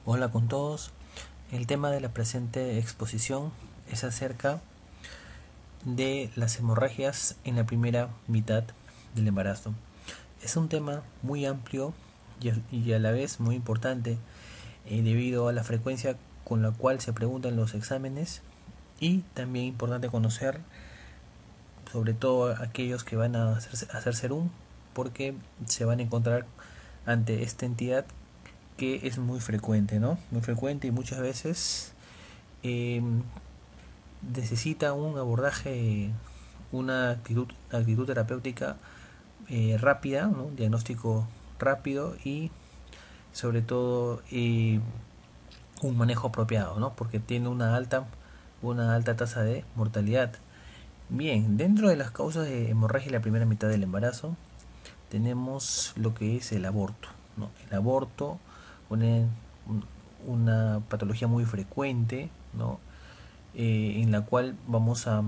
Hola con todos. El tema de la presente exposición es acerca de las hemorragias en la primera mitad del embarazo. Es un tema muy amplio y a la vez muy importante debido a la frecuencia con la cual se preguntan los exámenes y también importante conocer sobre todo aquellos que van a hacer serum porque se van a encontrar ante esta entidad que es muy frecuente, ¿no? Muy frecuente y muchas veces eh, necesita un abordaje, una actitud terapéutica rápida, ¿no? Un diagnóstico rápido y sobre todo un manejo apropiado, ¿no? Porque tiene una alta tasa de mortalidad. Bien, dentro de las causas de hemorragia en la primera mitad del embarazo tenemos lo que es el aborto, ¿no? El aborto, una, una patología muy frecuente, ¿no? En la cual vamos a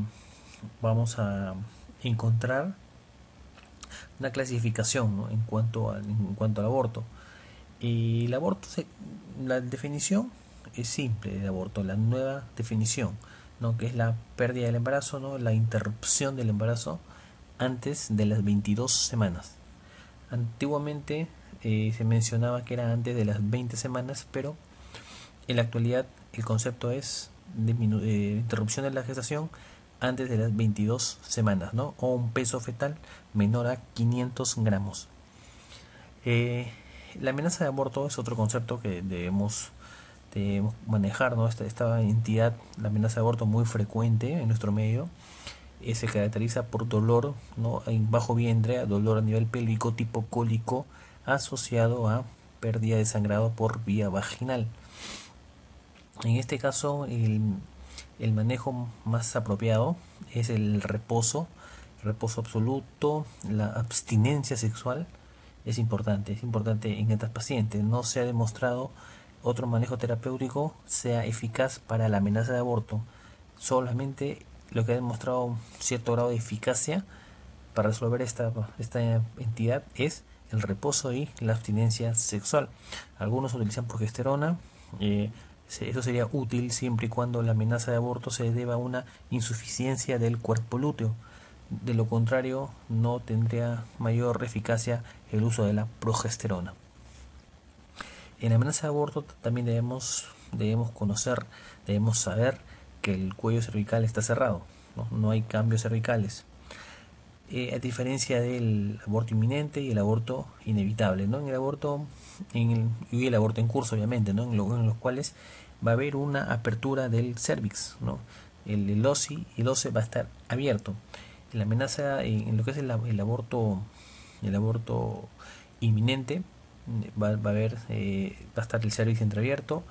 encontrar una clasificación, ¿no? En cuanto al aborto. Y el aborto, la definición es simple del aborto, la nueva definición, ¿no? Que es la pérdida del embarazo, ¿no? La interrupción del embarazo antes de las 22 semanas. Antiguamente se mencionaba que era antes de las 20 semanas, pero en la actualidad el concepto es interrupción de la gestación antes de las 22 semanas, ¿no? O un peso fetal menor a 500 gramos. Eh, la amenaza de aborto es otro concepto que debemos manejar, ¿no? Esta entidad, la amenaza de aborto muy frecuente en nuestro medio, se caracteriza por dolor, ¿no? En bajo vientre, dolor a nivel pélvico tipo cólico asociado a pérdida de sangrado por vía vaginal. En este caso, el manejo más apropiado es el reposo absoluto, la abstinencia sexual es importante en estas pacientes. No se ha demostrado otro manejo terapéutico sea eficaz para la amenaza de aborto. Solamente lo que ha demostrado cierto grado de eficacia para resolver esta entidad es el reposo y la abstinencia sexual. Algunos utilizan progesterona. Eso sería útil siempre y cuando la amenaza de aborto se deba a una insuficiencia del cuerpo lúteo. De lo contrario, no tendría mayor eficacia el uso de la progesterona. En la amenaza de aborto también debemos saber que el cuello cervical está cerrado, no, no hay cambios cervicales. A diferencia del aborto inminente y el aborto inevitable, ¿no? En el aborto y el aborto en curso, obviamente, ¿no? En los cuales va a haber una apertura del cervix, ¿no? El OSI y el OSE va a estar abierto. En la amenaza, en lo que es el aborto inminente, va a estar el cervix entreabierto,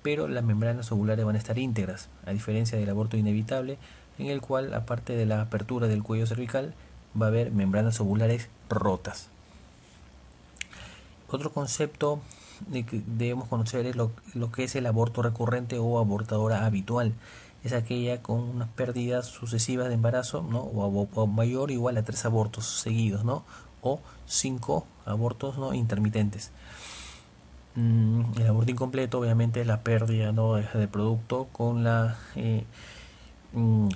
pero las membranas ovulares van a estar íntegras, a diferencia del aborto inevitable, en el cual, aparte de la apertura del cuello cervical, va a haber membranas ovulares rotas. Otro concepto que debemos conocer es lo que es el aborto recurrente o abortadora habitual. Es aquella con unas pérdidas sucesivas de embarazo, ¿no? O mayor o igual a 3 abortos seguidos, ¿no? O 5 abortos, ¿no? Intermitentes. El aborto incompleto, obviamente, es la pérdida, ¿no? del producto con mm,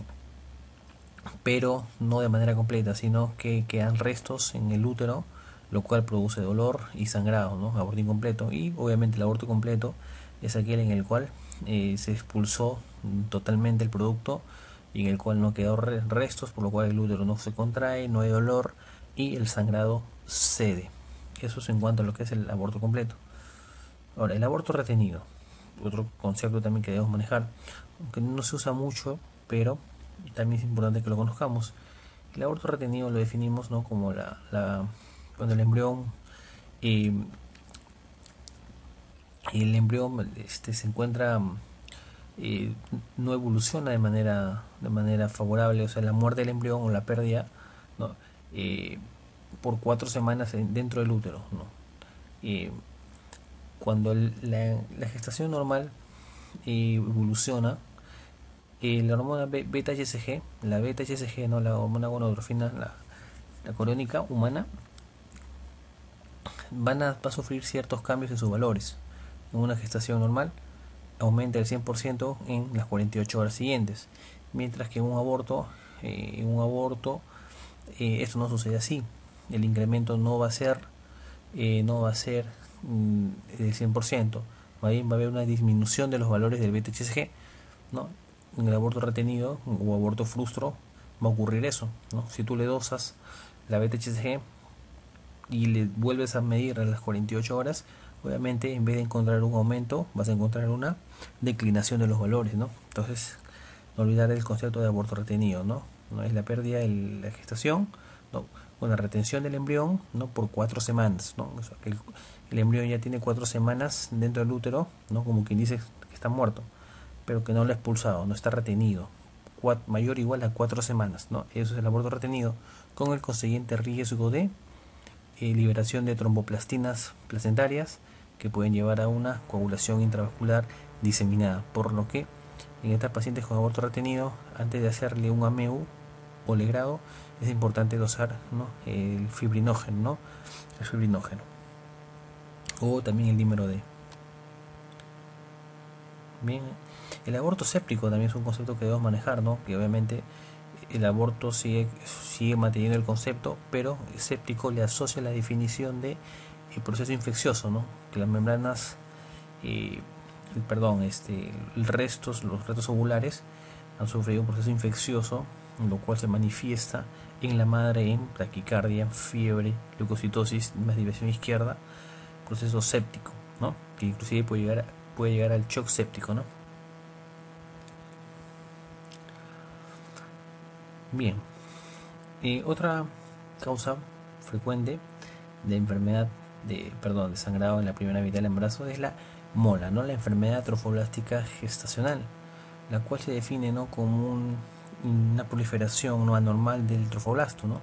pero no de manera completa, sino que quedan restos en el útero, lo cual produce dolor y sangrado, ¿no? Aborto incompleto. Y obviamente el aborto completo es aquel en el cual se expulsó totalmente el producto y en el cual no quedó restos, por lo cual el útero no se contrae, no hay dolor y el sangrado cede. Eso es en cuanto a lo que es el aborto completo. Ahora, el aborto retenido, otro concepto también que debemos manejar, aunque no se usa mucho, pero también es importante que lo conozcamos. El aborto retenido lo definimos, ¿no? Como cuando eh, el embrión se encuentra, no evoluciona de manera favorable, o sea, la muerte del embrión o la pérdida, ¿no? Por 4 semanas dentro del útero, ¿no? Eh, Cuando la gestación normal evoluciona, la hormona beta-HCG, la beta-HCG, no la hormona gonadrofina, la coriónica humana, va a sufrir ciertos cambios en sus valores, en una gestación normal aumenta el 100% en las 48 horas siguientes, mientras que en un aborto, esto no sucede así. El incremento no va a ser del 100%, va a haber una disminución de los valores del beta-HCG, ¿no? En el aborto retenido o aborto frustro va a ocurrir eso, ¿no? Si tú le dosas la beta-HCG y le vuelves a medir a las 48 horas, obviamente en vez de encontrar un aumento, vas a encontrar una declinación de los valores, ¿no? Entonces, no olvidar el concepto de aborto retenido, ¿no? No es la pérdida de la gestación, ¿no? Con la retención del embrión, ¿no? Por 4 semanas, ¿no? O sea, que el embrión ya tiene 4 semanas dentro del útero, ¿no? Como quien dice que está muerto, pero que no lo ha expulsado, no está retenido. Mayor o igual a 4 semanas, ¿no? Eso es el aborto retenido, con el consiguiente riesgo de liberación de tromboplastinas placentarias que pueden llevar a una coagulación intravascular diseminada, por lo que en estas pacientes con aborto retenido, antes de hacerle un AMEU o legrado, es importante dosar, ¿no? El fibrinógeno, ¿no? El fibrinógeno o también el dímero D. Bien, el aborto séptico también es un concepto que debemos manejar, ¿no? Que obviamente el aborto sigue manteniendo el concepto, pero séptico le asocia la definición de el proceso infeccioso, ¿no? Que las membranas, los restos ovulares han sufrido un proceso infeccioso, lo cual se manifiesta en la madre en taquicardia, fiebre, leucocitosis, más división izquierda, proceso séptico, ¿no? Que inclusive puede llegar al shock séptico, ¿no? Bien, otra causa frecuente de enfermedad de sangrado en la primera mitad del embarazo es la MOLA, ¿no? La enfermedad trofoblástica gestacional, la cual se define, ¿no? como una proliferación no anormal del trofoblasto, ¿no?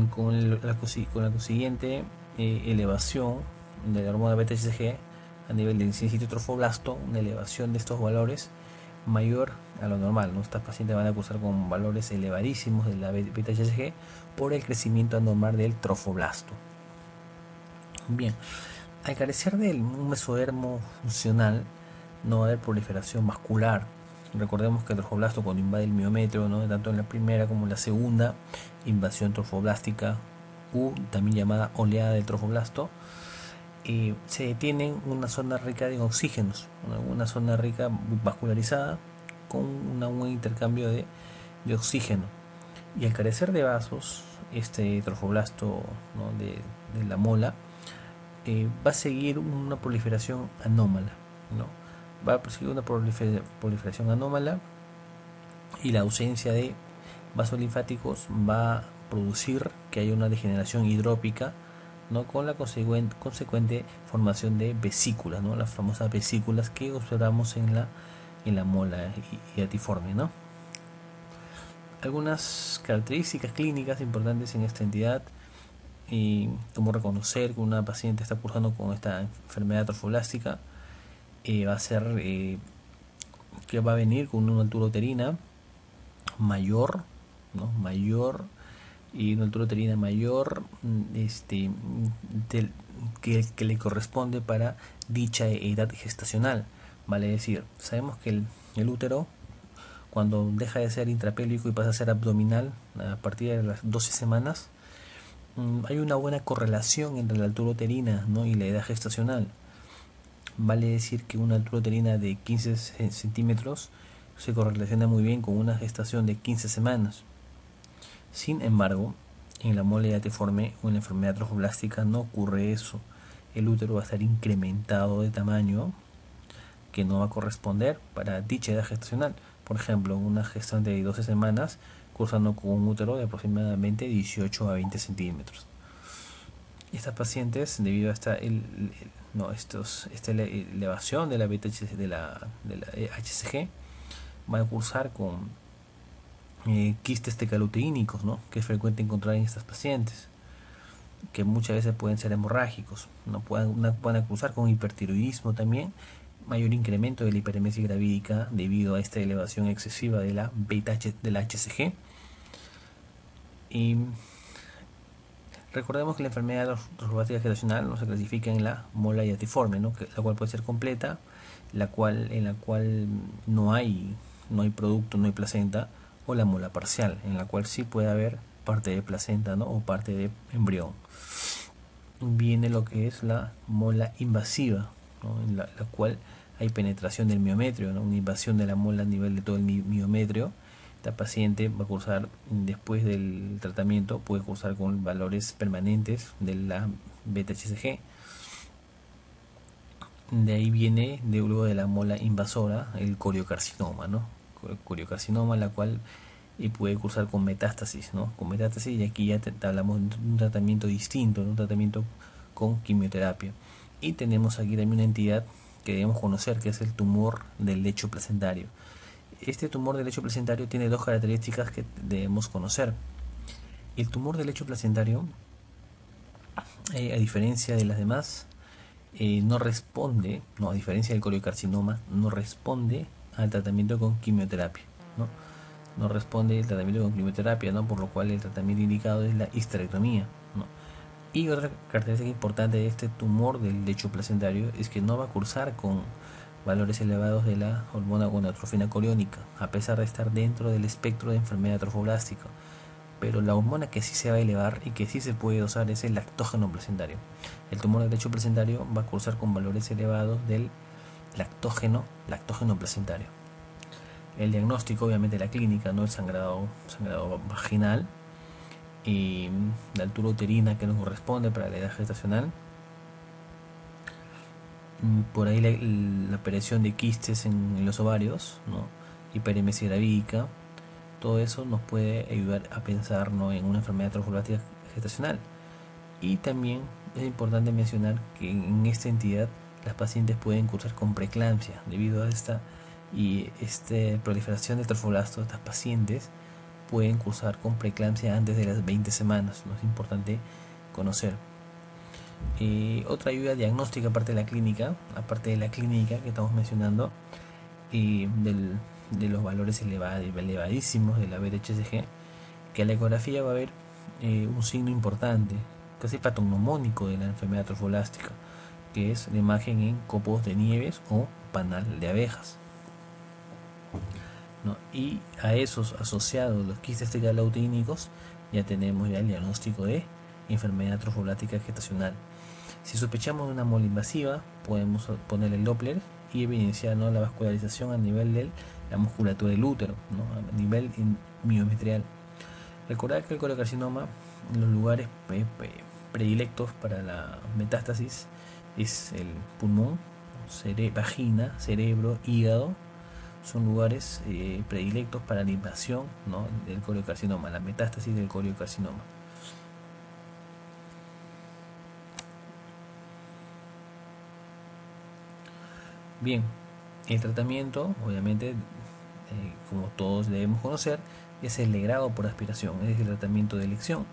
Con la consiguiente elevación de la hormona beta-HCG a nivel del sitio trofoblasto, una elevación de estos valores mayor a lo normal, ¿no? Estas pacientes van a cursar con valores elevadísimos de la beta-HCG por el crecimiento anormal del trofoblasto. Bien, al carecer de un mesodermo funcional, no va a haber proliferación vascular. Recordemos que el trofoblasto, cuando invade el miometrio, ¿no? Tanto en la primera como en la segunda invasión trofoblástica, también llamada oleada del trofoblasto, se detiene en una zona rica en oxígenos, una zona rica vascularizada con un buen intercambio de oxígeno. Y al carecer de vasos, este trofoblasto, ¿no? de la mola va a seguir una proliferación anómala, ¿no? Va a seguir una proliferación anómala, y la ausencia de vasos linfáticos va a producir que haya una degeneración hidrópica, ¿no? Con la consecuente formación de vesículas, ¿no? Las famosas vesículas que observamos en la mola hiatiforme, ¿no? Algunas características clínicas importantes en esta entidad, y cómo reconocer que una paciente está cursando con esta enfermedad trofoblástica, va a ser que va a venir con una altura uterina mayor, ¿no? Y una altura uterina mayor que le corresponde para dicha edad gestacional. Vale decir, sabemos que el útero, cuando deja de ser intrapélvico y pasa a ser abdominal a partir de las 12 semanas, hay una buena correlación entre la altura uterina, ¿no? y la edad gestacional. Vale decir que una altura uterina de 15 centímetros se correlaciona muy bien con una gestación de 15 semanas. Sin embargo, en la mole hiatiforme o en la enfermedad trofoblástica no ocurre eso. El útero va a estar incrementado de tamaño que no va a corresponder para dicha edad gestacional. Por ejemplo, una gestante de 12 semanas cursando con un útero de aproximadamente 18 a 20 centímetros. Estas pacientes, debido a esta elevación de la beta de la HCG, van a cursar con quistes tecaluteínicos, ¿no? Que es frecuente encontrar en estas pacientes, que muchas veces pueden ser hemorrágicos, ¿no? Van a cursar con hipertiroidismo también, mayor incremento de la hiperemesis gravídica debido a esta elevación excesiva de la beta de la HCG. Y Recordemos que la enfermedad trombótica gestacional no se clasifica en la mola hiatiforme, ¿no? La cual puede ser completa, en la cual no hay producto, no hay placenta, o la mola parcial, en la cual sí puede haber parte de placenta, ¿no? O parte de embrión. Viene lo que es la mola invasiva, ¿no? En la cual hay penetración del miometrio, ¿no? Una invasión de la mola a nivel de todo el miometrio. Esta paciente va a cursar, después del tratamiento, puede cursar con valores permanentes de la beta-HCG. De ahí viene, luego de la mola invasora, el coriocarcinoma, ¿no? Coriocarcinoma, la cual puede cursar con metástasis, ¿no? Con metástasis, y aquí ya hablamos de un tratamiento distinto, ¿no? Un tratamiento con quimioterapia. Y tenemos aquí también una entidad que debemos conocer, que es el tumor del lecho placentario. Este tumor del lecho placentario tiene dos características que debemos conocer. El tumor del lecho placentario, a diferencia de las demás, no responde, no, a diferencia del coriocarcinoma, no responde al tratamiento con quimioterapia, ¿no? No responde el tratamiento con quimioterapia, ¿no? Por lo cual el tratamiento indicado es la histerectomía, ¿no? Y otra característica importante de este tumor del lecho placentario es que no va a cursar con valores elevados de la hormona gonadotrofina coriónica, a pesar de estar dentro del espectro de enfermedad trofoblástica. Pero la hormona que sí se va a elevar y que sí se puede dosar es el lactógeno placentario. El tumor del lecho placentario va a cursar con valores elevados del lactógeno placentario. El diagnóstico, obviamente la clínica, ¿no? El sangrado vaginal y la altura uterina que nos corresponde para la edad gestacional. Por ahí la aparición de quistes en los ovarios, ¿no? Hiperemesia gravídica. Todo eso nos puede ayudar a pensar, ¿no? En una enfermedad trofoblástica gestacional. Y también es importante mencionar que en esta entidad las pacientes pueden cursar con preeclampsia debido a esta proliferación de trofoblastos. Estas pacientes pueden cursar con preeclampsia antes de las 20 semanas, ¿no? Es importante conocer. Otra ayuda diagnóstica aparte de la clínica que estamos mencionando, de los valores elevadísimos de la beta-HCG, que a la ecografía va a haber un signo importante, casi patognomónico de la enfermedad trofoblástica, que es la imagen en copos de nieves o panal de abejas, ¿no? Y a esos asociados los quistes tecalautínicos ya tenemos ya el diagnóstico de enfermedad trofoblástica gestacional. Si sospechamos de una mola invasiva, podemos poner el Doppler y evidenciar, ¿no? La vascularización a nivel de la musculatura del útero, ¿no? A nivel miometrial. Recordad que el coriocarcinoma, en los lugares predilectos para la metástasis, es el pulmón, vagina, cerebro, hígado. Son lugares predilectos para la invasión, ¿no? Del coriocarcinoma, la metástasis del coriocarcinoma. Bien, el tratamiento, obviamente, como todos debemos conocer, es el legrado por aspiración, es el tratamiento de elección.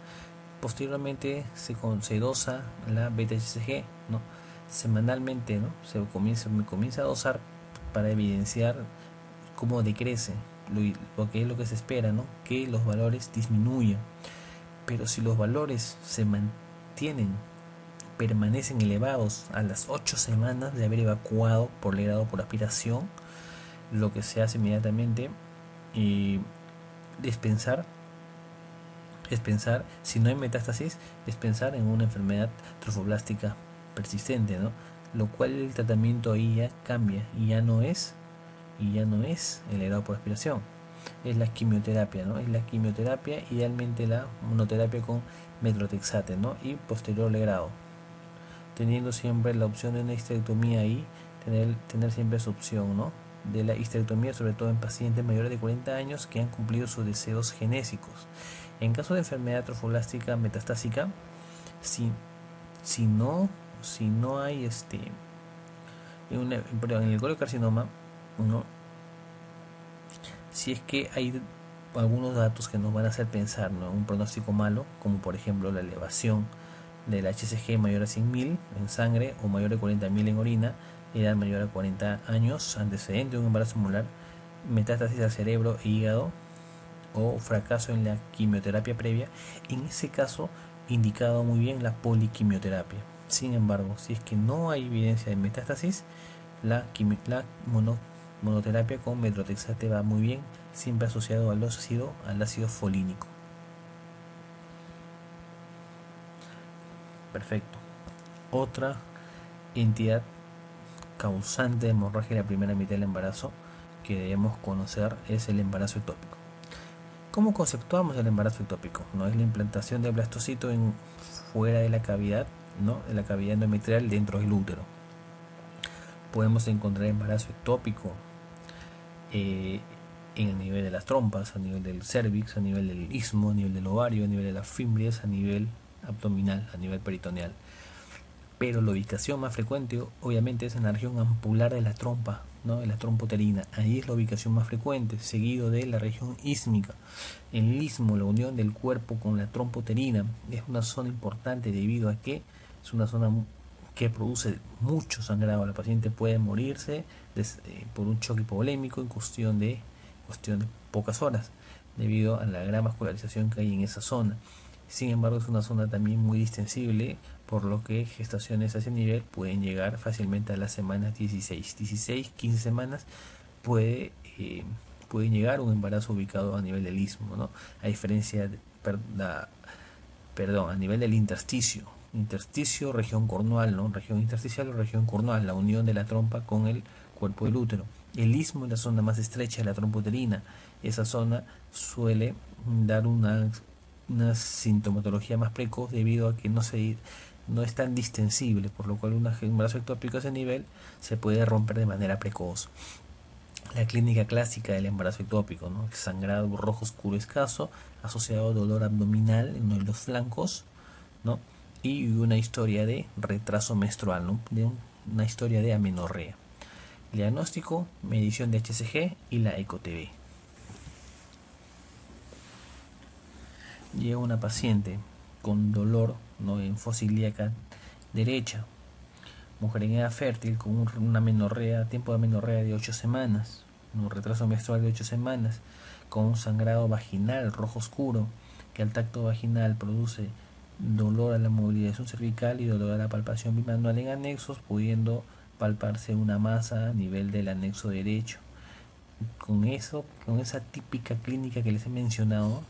Posteriormente se dosa la beta-HCG, ¿no? Semanalmente, ¿no? Se comienza a dosar para evidenciar cómo decrece, lo que es lo que se espera, ¿no? Que los valores disminuyan. Pero si los valores se permanecen elevados a las 8 semanas de haber evacuado por legrado por aspiración, lo que se hace inmediatamente es pensar, si no hay metástasis, es pensar en una enfermedad trofoblástica persistente, ¿no? Lo cual el tratamiento ahí ya cambia y ya no es el legrado por aspiración, es la quimioterapia, ¿no? Es la quimioterapia, idealmente la monoterapia con metrotexate, ¿no? Y posterior legrado, teniendo siempre la opción de una histerectomía ahí, tener siempre esa opción, ¿no? De la histerectomía, sobre todo en pacientes mayores de 40 años que han cumplido sus deseos genésicos. En caso de enfermedad trofoblástica metastásica, si no hay en el coriocarcinoma, ¿no? Si es que hay algunos datos que nos van a hacer pensar, ¿no?, un pronóstico malo, como por ejemplo la elevación del HCG mayor a 100.000 en sangre o mayor a 40.000 en orina, edad mayor a 40 años, antecedente de un embarazo molar, metástasis al cerebro e hígado o fracaso en la quimioterapia previa. En ese caso indicado muy bien la poliquimioterapia. Sin embargo, si es que no hay evidencia de metástasis, la monoterapia con metrotexate va muy bien, siempre asociado al ácido folínico. Perfecto. Otra entidad causante de hemorragia en la primera mitad del embarazo que debemos conocer es el embarazo ectópico. ¿Cómo conceptuamos el embarazo ectópico? No es la implantación de blastocito fuera de la cavidad, ¿no? De la cavidad endometrial dentro del útero. Podemos encontrar embarazo ectópico en el nivel de las trompas, a nivel del cervix, a nivel del istmo, a nivel del ovario, a nivel de las fimbrias, a nivel abdominal, a nivel peritoneal. Pero la ubicación más frecuente obviamente es en la región ampular de la trompa, ¿no? De la trompa uterina. Ahí es la ubicación más frecuente, seguido de la región ísmica. El istmo, la unión del cuerpo con la trompa uterina, es una zona importante debido a que es una zona que produce mucho sangrado. La paciente puede morirse por un choque hipovolémico en cuestión de pocas horas, debido a la gran vascularización que hay en esa zona. Sin embargo, es una zona también muy distensible, por lo que gestaciones a ese nivel pueden llegar fácilmente a las semanas 16, 15 semanas pueden llegar un embarazo ubicado a nivel del istmo, ¿no? A diferencia de, a nivel del intersticio, región cornual, ¿no? Región intersticial o región cornual, la unión de la trompa con el cuerpo del útero. El istmo es la zona más estrecha de la trompa uterina. Esa zona suele dar una sintomatología más precoz debido a que no es tan distensible, por lo cual un embarazo ectópico a ese nivel se puede romper de manera precoz. La clínica clásica del embarazo ectópico, ¿no? Sangrado rojo oscuro escaso, asociado a dolor abdominal en uno de los flancos, ¿no? Y una historia de retraso menstrual, ¿no? Una historia de amenorrea. Diagnóstico, medición de HCG y la ECO-TV. Llega una paciente con dolor, ¿no? En fosa ilíaca derecha, mujer en edad fértil con una amenorrea, tiempo de amenorrea de 8 semanas, un retraso menstrual de 8 semanas, con un sangrado vaginal rojo oscuro que al tacto vaginal produce dolor a la movilización cervical y dolor a la palpación bimanual en anexos, pudiendo palparse una masa a nivel del anexo derecho. Con esa típica clínica que les he mencionado,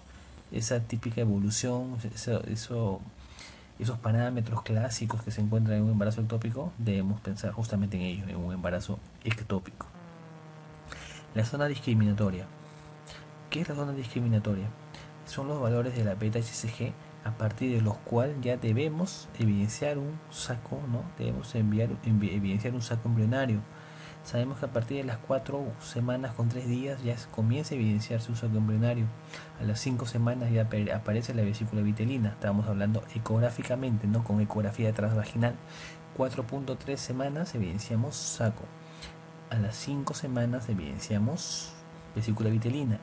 esa típica evolución, esos parámetros clásicos que se encuentran en un embarazo ectópico, debemos pensar justamente en ello, en un embarazo ectópico. La zona discriminatoria. ¿Qué es la zona discriminatoria? Son los valores de la beta-HCG a partir de los cuales ya debemos evidenciar un saco, ¿no? Debemos evidenciar un saco embrionario. Sabemos que a partir de las 4 semanas con 3 días ya comienza a evidenciarse un saco embrionario. A las 5 semanas ya aparece la vesícula vitelina. Estamos hablando ecográficamente, no con ecografía transvaginal. 4.3 semanas evidenciamos saco. A las 5 semanas evidenciamos vesícula vitelina.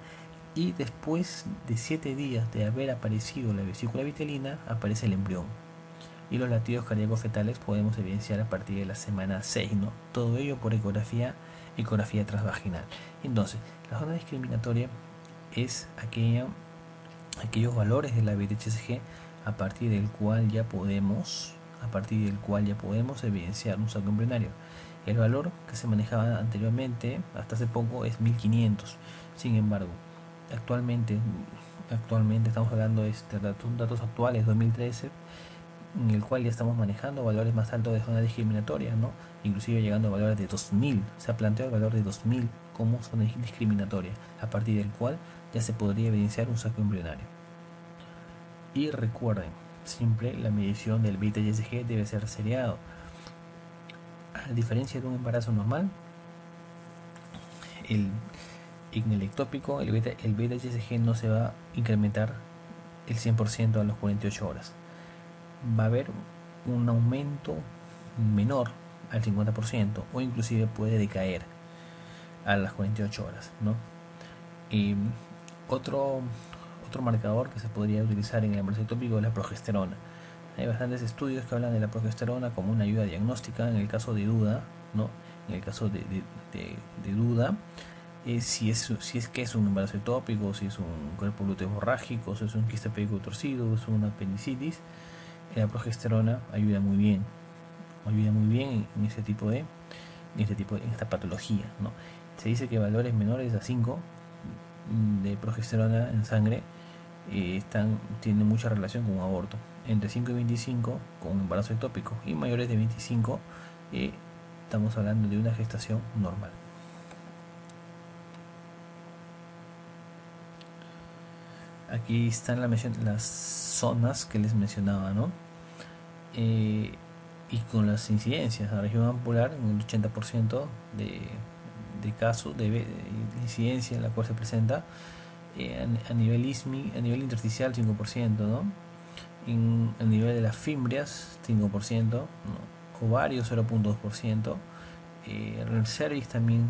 Y después de 7 días de haber aparecido la vesícula vitelina, aparece el embrión. Y los latidos cardíacos fetales podemos evidenciar a partir de la semana 6, ¿no? Todo ello por ecografía transvaginal. Entonces, la zona discriminatoria es aquellos valores de la beta-HCG a partir del cual ya podemos evidenciar un saco embrionario. El valor que se manejaba anteriormente, hasta hace poco, es 1500. Sin embargo, actualmente estamos hablando de datos actuales, 2013, en el cual ya estamos manejando valores más altos de zona discriminatoria, ¿no? Inclusive llegando a valores de 2000. Se ha planteado el valor de 2000 como zona discriminatoria, a partir del cual ya se podría evidenciar un saco embrionario. Y recuerden, siempre la medición del beta-HCG debe ser seriado. A diferencia de un embarazo normal, en el ectópico el beta-HCG no se va a incrementar el 100% a las 48 horas. Va a haber un aumento menor al 50% o inclusive puede decaer a las 48 horas, ¿no? Y otro marcador que se podría utilizar en el embarazo ectópico es la progesterona. Hay bastantes estudios que hablan de la progesterona como una ayuda diagnóstica en el caso de duda, ¿no? En el caso de duda, si es que es un embarazo ectópico, si es un cuerpo lúteo hemorrágico, si es un quiste pélvico torcido, si es una apendicitis, La progesterona ayuda muy bien en en esta patología, ¿no? Se dice que valores menores a 5 de progesterona en sangre tienen mucha relación con un aborto. Entre 5 y 25 con un embarazo ectópico, y mayores de 25 estamos hablando de una gestación normal. Aquí están las zonas que les mencionaba, ¿no? Y con las incidencias, la región ampular en un 80% de casos de incidencia en la cual se presenta, a nivel ISMI, a nivel intersticial 5%, ¿no? A nivel de las fimbrias 5%, ¿no? Ovarios 0.2%, el cervix también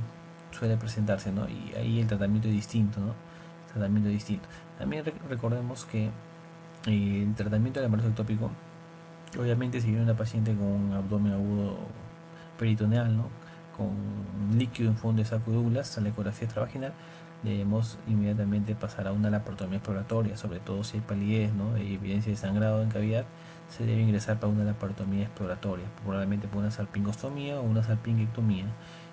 suele presentarse, ¿no? Y ahí el tratamiento es distinto, ¿no? Tratamiento distinto. También recordemos que el tratamiento del embarazo ectópico, obviamente si viene una paciente con un abdomen agudo peritoneal, ¿no? Con líquido en fondo de saco de Douglas, a la ecografía extravaginal, debemos inmediatamente pasar a una laparotomía exploratoria, sobre todo si hay palidez, ¿no? Hay evidencia de sangrado en cavidad, se debe ingresar para una laparotomía exploratoria, probablemente por una salpingostomía o una salpingectomía,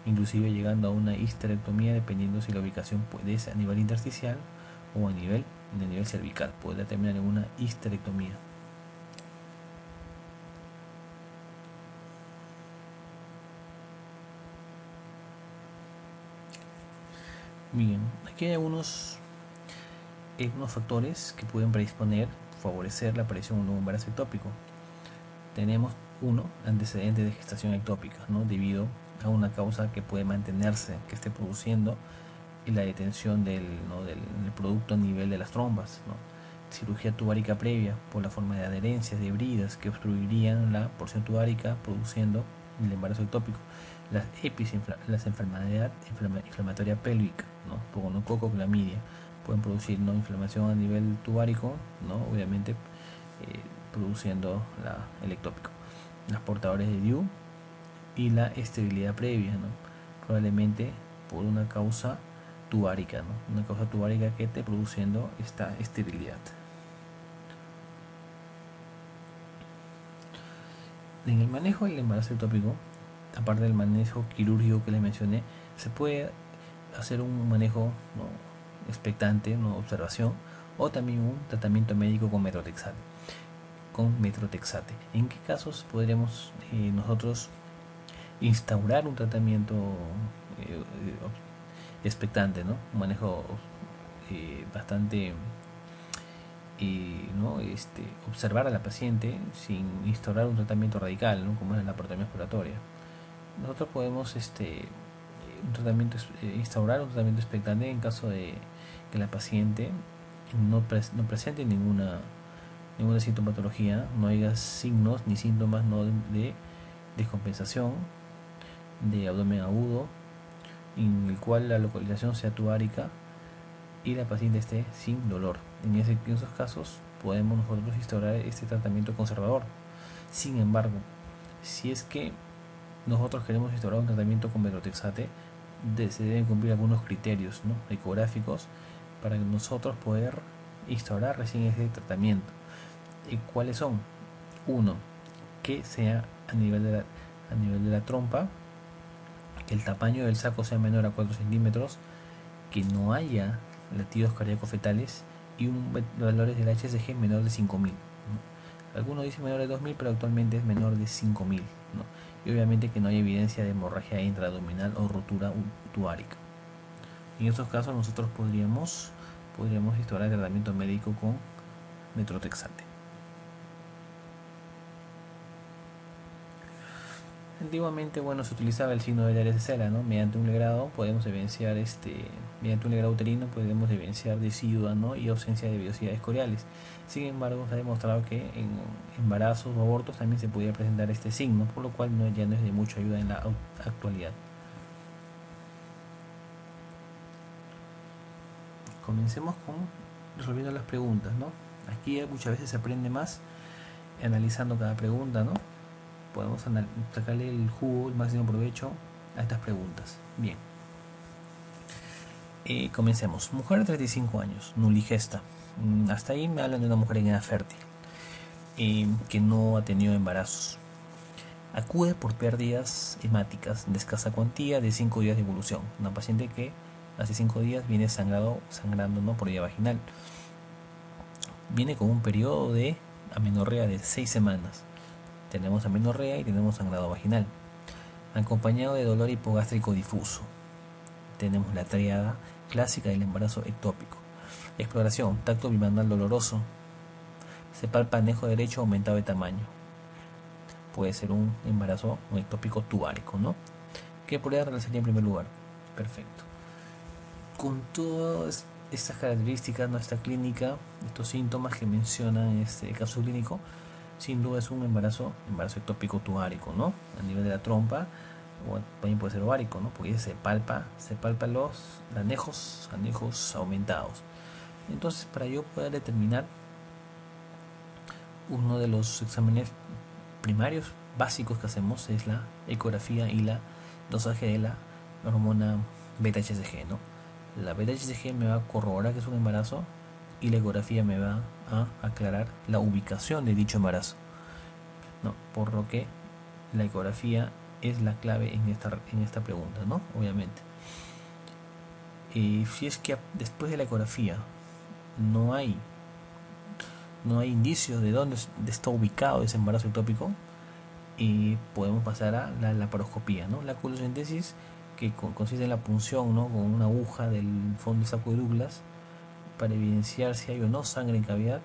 inclusive llegando a una histerectomía, dependiendo si la ubicación puede ser a nivel intersticial o a nivel cervical, podría terminar en una histerectomía. Bien, aquí hay unos factores que pueden favorecer la aparición de un nuevo embarazo ectópico. Tenemos antecedentes de gestación ectópica, ¿no? Debido a una causa que puede mantenerse, que esté produciendo, y la detención del producto a nivel de las trompas, ¿no? Cirugía tubárica previa por la forma de adherencias, de bridas que obstruirían la porción tubárica, produciendo el embarazo ectópico. Las enfermedades inflamatoria pélvica, ¿no? Gonococo, clamidia, pueden producir, ¿no? Inflamación a nivel tubárico, ¿no? Obviamente produciendo el ectópico. Las portadores de DIU y la esterilidad previa, ¿no? Probablemente por una causa tubárica, ¿no? Una causa tubárica que esté produciendo esta esterilidad. En el manejo del embarazo ectópico, aparte del manejo quirúrgico que les mencioné, se puede hacer un manejo, ¿no? Expectante, ¿no? Observación, o también un tratamiento médico con metrotexate. ¿En qué casos podríamos nosotros instaurar un tratamiento expectante, ¿no? Un manejo bastante, ¿no? Observar a la paciente sin instaurar un tratamiento radical, ¿no? Como es la laparotomía exploratoria. Nosotros podemos instaurar un tratamiento expectante en caso de que la paciente no presente ninguna sintomatología, no haya signos ni síntomas, ¿no? de descompensación, de abdomen agudo, en el cual la localización sea tubárica y la paciente esté sin dolor. En esos casos podemos nosotros instaurar este tratamiento conservador. Sin embargo, si es que nosotros queremos instaurar un tratamiento con metrotexate, se deben cumplir algunos criterios, ¿no? Ecográficos para nosotros poder instaurar recién ese tratamiento. ¿Y cuáles son? Uno, que sea a nivel de la trompa, que el tamaño del saco sea menor a 4 centímetros, que no haya latidos cardíacos fetales y valores del HCG menor de 5000, ¿no? Algunos dicen menor de 2000, pero actualmente es menor de 5000, ¿no? Y obviamente que no hay evidencia de hemorragia intraabdominal o rotura tubárica. En estos casos nosotros podríamos instaurar el tratamiento médico con metrotexate. Antiguamente, se utilizaba el signo de Dare de Cera, ¿no? Mediante un legrado podemos evidenciar mediante un legrado uterino podemos evidenciar decidua, ¿no? Y ausencia de vellosidades coriales. Sin embargo, se ha demostrado que en embarazos o abortos también se podía presentar este signo, por lo cual ya no es de mucha ayuda en la actualidad. Comencemos con resolviendo las preguntas, ¿no? Aquí muchas veces se aprende más analizando cada pregunta, ¿no? Podemos sacarle el jugo, el máximo provecho a estas preguntas. Bien. Comencemos. Mujer de 35 años, nuligesta. Hasta ahí me hablan de una mujer en edad fértil. que no ha tenido embarazos. Acude por pérdidas hemáticas de escasa cuantía de 5 días de evolución. Una paciente que hace 5 días viene sangrando, ¿no?, por vía vaginal. Viene con un periodo de amenorrea de 6 semanas. Tenemos amenorrea y tenemos sangrado vaginal, acompañado de dolor hipogástrico difuso. Tenemos la tríada clásica del embarazo ectópico. Exploración: tacto bimanual doloroso. Se palpa anejo derecho aumentado de tamaño. Puede ser un embarazo ectópico tubárico, ¿no? ¿Qué prueba realizaría en primer lugar? Perfecto. Con todas estas características, nuestra clínica, estos síntomas que menciona en este caso clínico, sin duda es un embarazo ectópico tubárico, ¿no? A nivel de la trompa, o también puede ser ovárico, ¿no? Porque se palpa los anejos aumentados. Entonces, para yo poder determinar, uno de los exámenes primarios básicos que hacemos es la ecografía y la dosaje de la hormona beta-HCG, ¿no? La beta-HCG me va a corroborar que es un embarazo y la ecografía me va a aclarar la ubicación de dicho embarazo, ¿no? Por lo que la ecografía es la clave en esta pregunta, ¿no? Obviamente. Y si es que después de la ecografía no hay indicios de dónde está ubicado ese embarazo ectópico, y podemos pasar a la laparoscopía, ¿no? La culocentesis, que consiste en la punción, ¿no?, con una aguja del fondo del saco de Douglas para evidenciar si hay o no sangre en cavidad,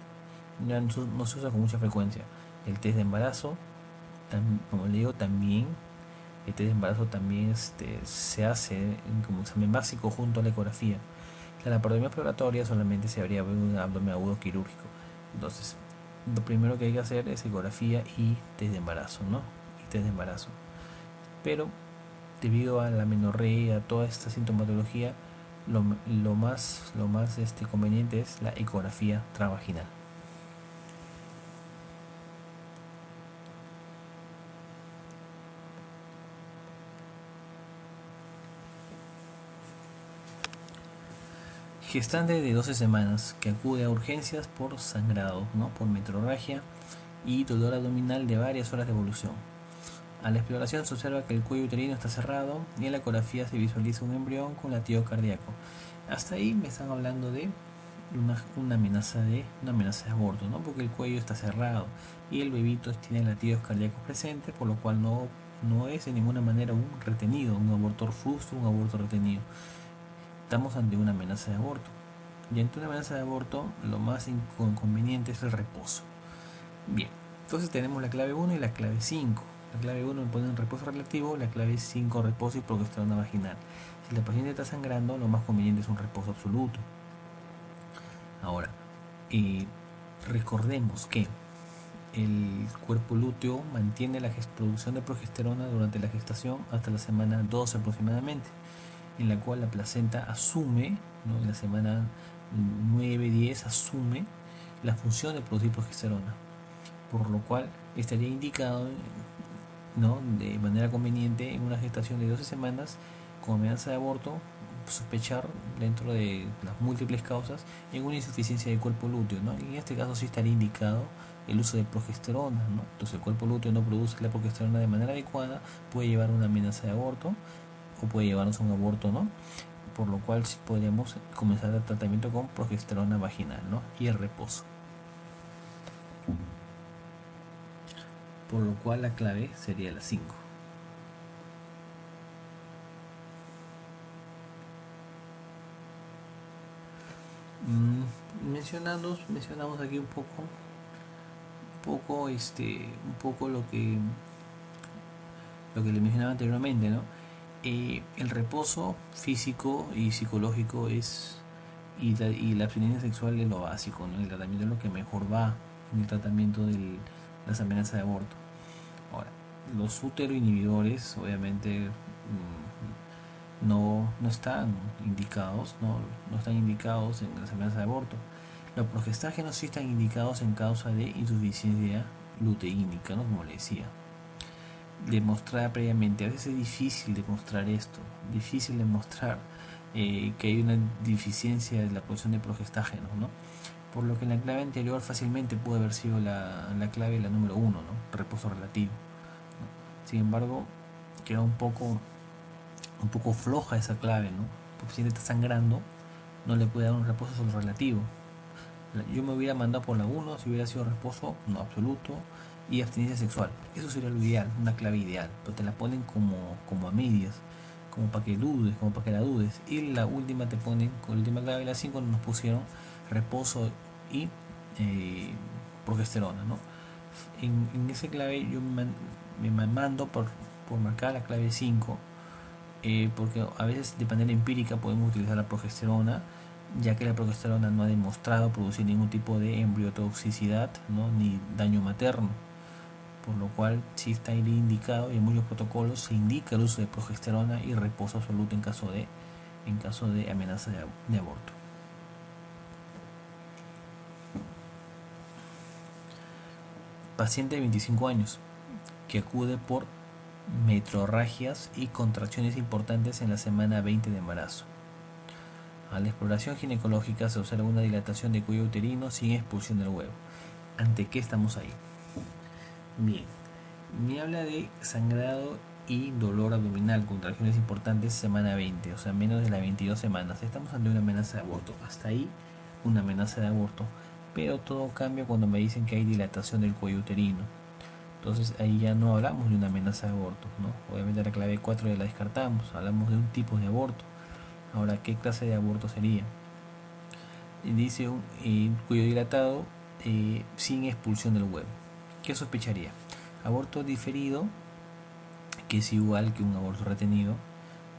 ya no se usa con mucha frecuencia. El test de embarazo, como le digo, también el test de embarazo también se hace como examen básico junto a la ecografía. La laparotomía exploratoria solamente se habría un abdomen agudo quirúrgico. Entonces, lo primero que hay que hacer es ecografía y test de embarazo, ¿no? Y test de embarazo. Pero debido a la amenorrea, a toda esta sintomatología, lo más conveniente es la ecografía transvaginal. Gestante de 12 semanas que acude a urgencias por sangrado, ¿no?, por metrorragia y dolor abdominal de varias horas de evolución. A la exploración se observa que el cuello uterino está cerrado y en la ecografía se visualiza un embrión con latido cardíaco. Hasta ahí me están hablando de una amenaza de aborto, ¿no? Porque el cuello está cerrado y el bebito tiene latidos cardíacos presentes, por lo cual no es de ninguna manera un retenido, un aborto frustro, un aborto retenido. Estamos ante una amenaza de aborto. Y ante una amenaza de aborto, lo más inconveniente es el reposo. Bien, entonces tenemos la clave 1 y la clave 5. La clave 1 me pone un reposo relativo, la clave 5 reposo y progesterona vaginal. Si la paciente está sangrando, lo más conveniente es un reposo absoluto. Ahora, recordemos que el cuerpo lúteo mantiene la producción de progesterona durante la gestación hasta la semana 12 aproximadamente, en la cual la placenta asume, ¿no?, en la semana 9-10 asume la función de producir progesterona, por lo cual estaría indicado, ¿no?, de manera conveniente en una gestación de 12 semanas con amenaza de aborto sospechar, dentro de las múltiples causas, en una insuficiencia del cuerpo lúteo, ¿no? Y en este caso sí estaría indicado el uso de progesterona, ¿no? Entonces el cuerpo lúteo no produce la progesterona de manera adecuada, puede llevar a una amenaza de aborto o puede llevarnos a un aborto, ¿no? Por lo cual sí podríamos comenzar el tratamiento con progesterona vaginal, ¿no?, y el reposo. Por lo cual la clave sería la 5. Mencionamos aquí un poco lo que le mencionaba anteriormente, ¿no? El reposo físico y psicológico y la abstinencia sexual es lo básico, ¿no? El tratamiento es lo que mejor va en el tratamiento de las amenazas de aborto. Ahora, los uteroinhibidores obviamente no están indicados, no están indicados en las amenazas de aborto. Los progestágenos sí están indicados en causa de insuficiencia luteínica, ¿no?, como le decía. Demostrar previamente, a veces es difícil demostrar esto, difícil demostrar que hay una deficiencia de la producción de progestágenos, ¿no? por lo que en la clave anterior fácilmente pudo haber sido la clave la número 1, ¿no? Reposo relativo, ¿no? Sin embargo, queda un poco floja esa clave, ¿no? Porque el paciente está sangrando, no le puede dar un reposo solo relativo. Yo me hubiera mandado por la 1 si hubiera sido reposo no absoluto y abstinencia sexual. Eso sería lo ideal, una clave ideal, pero te la ponen como a medias, como para que dudes, como para que la dudes. Y la última te ponen, con la última clave, la 5 nos pusieron reposo y progesterona, ¿no? En esa clave yo me mando por marcar la clave 5, porque a veces de manera empírica podemos utilizar la progesterona, ya que la progesterona no ha demostrado producir ningún tipo de embriotoxicidad, ¿no? Ni daño materno, por lo cual sí está indicado y en muchos protocolos se indica el uso de progesterona y reposo absoluto en caso de amenaza de aborto. Paciente de 25 años que acude por metrorragias y contracciones importantes en la semana 20 de embarazo. A la exploración ginecológica se observa una dilatación de cuello uterino sin expulsión del huevo. ¿Ante qué estamos ahí? Bien, me habla de sangrado y dolor abdominal, contracciones importantes semana 20, o sea, menos de las 22 semanas. Estamos ante una amenaza de aborto. Hasta ahí, una amenaza de aborto. Pero todo cambia cuando me dicen que hay dilatación del cuello uterino. Entonces ahí ya no hablamos de una amenaza de aborto, ¿no? Obviamente la clave 4 ya la descartamos, hablamos de un tipo de aborto. Ahora, ¿qué clase de aborto sería? Dice un cuello dilatado sin expulsión del huevo. ¿Qué sospecharía? Aborto diferido, que es igual que un aborto retenido.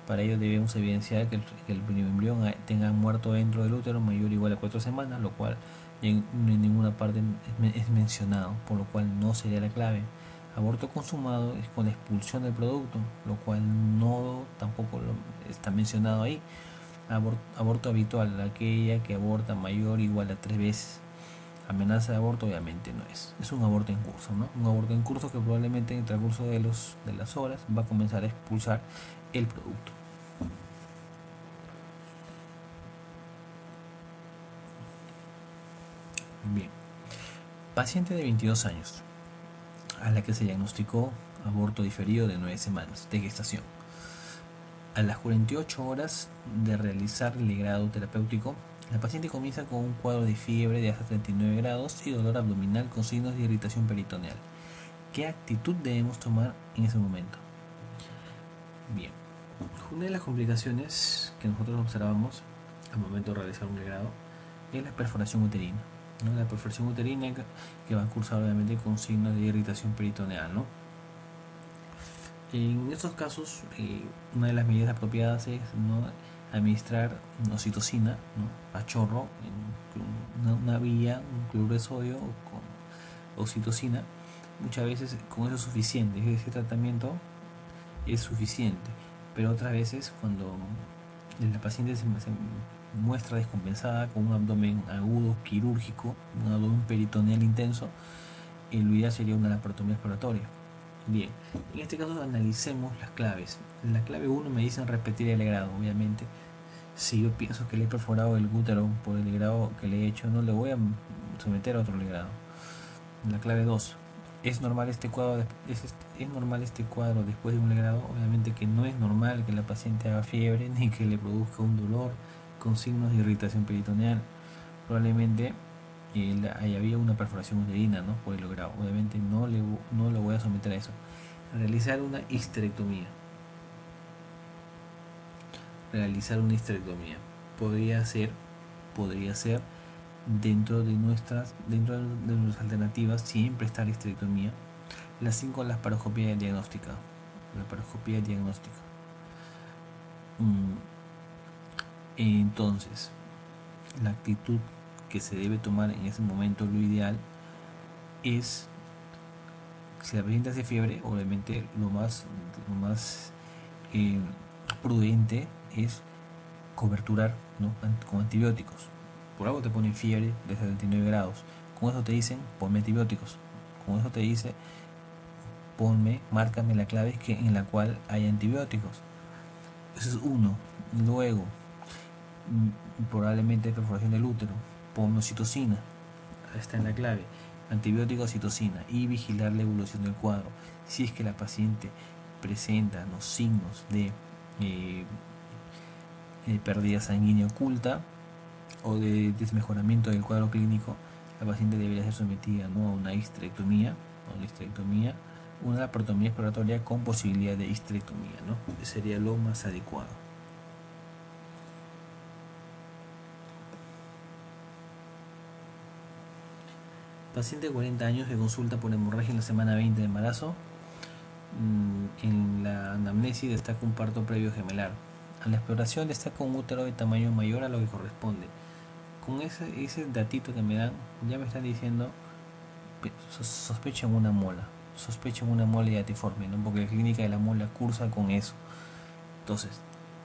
Para ello debemos evidenciar que el primer embrión tenga muerto dentro del útero mayor o igual a 4 semanas, lo cual en ninguna parte es mencionado, por lo cual no sería la clave. Aborto consumado es con la expulsión del producto, lo cual no tampoco está mencionado ahí. Aborto habitual, aquella que aborta mayor o igual a 3 veces. Amenaza de aborto obviamente no es. Es un aborto en curso, ¿no? Un aborto en curso que probablemente en el transcurso de las horas va a comenzar a expulsar el producto. Bien. Paciente de 22 años, a la que se diagnosticó aborto diferido de 9 semanas de gestación. A las 48 horas de realizar el legrado terapéutico, la paciente comienza con un cuadro de fiebre de hasta 39 grados y dolor abdominal con signos de irritación peritoneal. ¿Qué actitud debemos tomar en ese momento? Bien, una de las complicaciones que nosotros observamos al momento de realizar un legrado es la perforación uterina, ¿no? La perforación uterina que va a cursar obviamente con signos de irritación peritoneal, ¿no? En estos casos, una de las medidas apropiadas es, ¿no?, administrar oxitocina, ¿no?, a chorro, en una vía, un cloruro de sodio con oxitocina. Muchas veces con eso es suficiente, ese tratamiento es suficiente, pero otras veces cuando la paciente se muestra descompensada con un abdomen agudo quirúrgico, un abdomen peritoneal intenso, lo ideal sería una laparotomía exploratoria. Bien, en este caso analicemos las claves. En la clave 1 me dicen repetir el legrado, obviamente. Si yo pienso que le he perforado el útero por el legrado que le he hecho, no le voy a someter a otro legrado. En la clave 2, ¿es normal este cuadro después de un legrado? Obviamente que no es normal que la paciente haga fiebre ni que le produzca un dolor con signos de irritación peritoneal. Probablemente ahí había una perforación uterina, ¿no?, por el legrado. Obviamente no lo voy a someter a eso. Realizar una histerectomía. Podría ser dentro de nuestras alternativas siempre está la histerectomía. La 5, la laparoscopía diagnóstica. Entonces, la actitud que se debe tomar en ese momento, lo ideal es, si la paciente hace fiebre, obviamente lo más prudente es coberturar, ¿no?, con antibióticos. Por algo te ponen fiebre de 79 grados. Con eso te dicen, ponme antibióticos. Con eso te dice, márcame la clave en la cual hay antibióticos. Eso es uno. Luego, probablemente perforación del útero. pomocitocina, está en la clave, antibiótico citocina, y vigilar la evolución del cuadro. Si es que la paciente presenta los signos de pérdida sanguínea oculta o de desmejoramiento del cuadro clínico, la paciente debería ser sometida, ¿no?, a una histerectomía, una laparotomía exploratoria con posibilidad de histerectomía, ¿no? Sería lo más adecuado. Paciente de 40 años que consulta por hemorragia en la semana 20 de embarazo. En la anamnesis destaca un parto previo gemelar. A la exploración destaca un útero de tamaño mayor a lo que corresponde. Con ese datito que me dan, ya me están diciendo, sospechan una mola hiatiforme, ¿no? Porque la clínica de la mola cursa con eso. Entonces,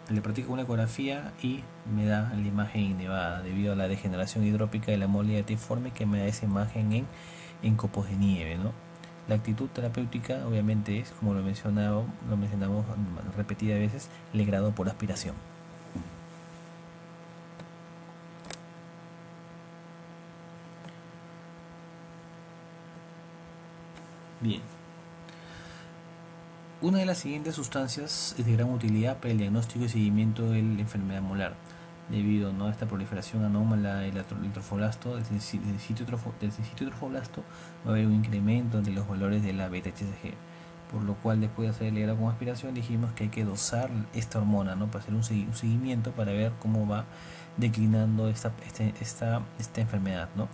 le practico una ecografía y me da la imagen innevada debido a la degeneración hidrópica de la mola hiatiforme, que me da esa imagen en copos de nieve, ¿no? La actitud terapéutica obviamente es, como lo mencionamos repetidas veces, el grado por aspiración. Bien. Una de las siguientes sustancias es de gran utilidad para el diagnóstico y seguimiento de la enfermedad molar, debido, ¿no?, a esta proliferación anómala del trofoblasto, del sitio trofoblasto, va a haber un incremento de los valores de la beta-HCG, por lo cual después de hacer el grado con aspiración dijimos que hay que dosar esta hormona, ¿no?, para hacer un seguimiento para ver cómo va declinando esta enfermedad, ¿no?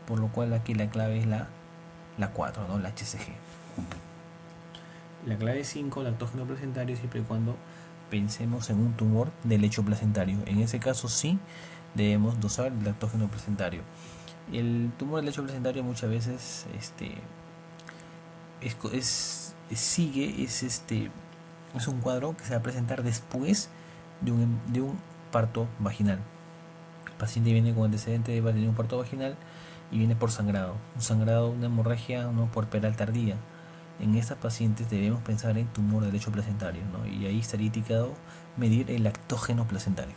Por lo cual aquí la clave es la 4, ¿no?, la HCG. La clave 5, lactógeno placentario, siempre y cuando pensemos en un tumor del lecho placentario. En ese caso sí debemos dosar el lactógeno placentario. El tumor del lecho placentario muchas veces es un cuadro que se va a presentar después de un parto vaginal. El paciente viene con antecedente de tener un parto vaginal y viene por sangrado, una hemorragia, ¿no?, por peral tardía. En estas pacientes debemos pensar en tumor del lecho placentario, ¿no? Y ahí estaría indicado medir el lactógeno placentario.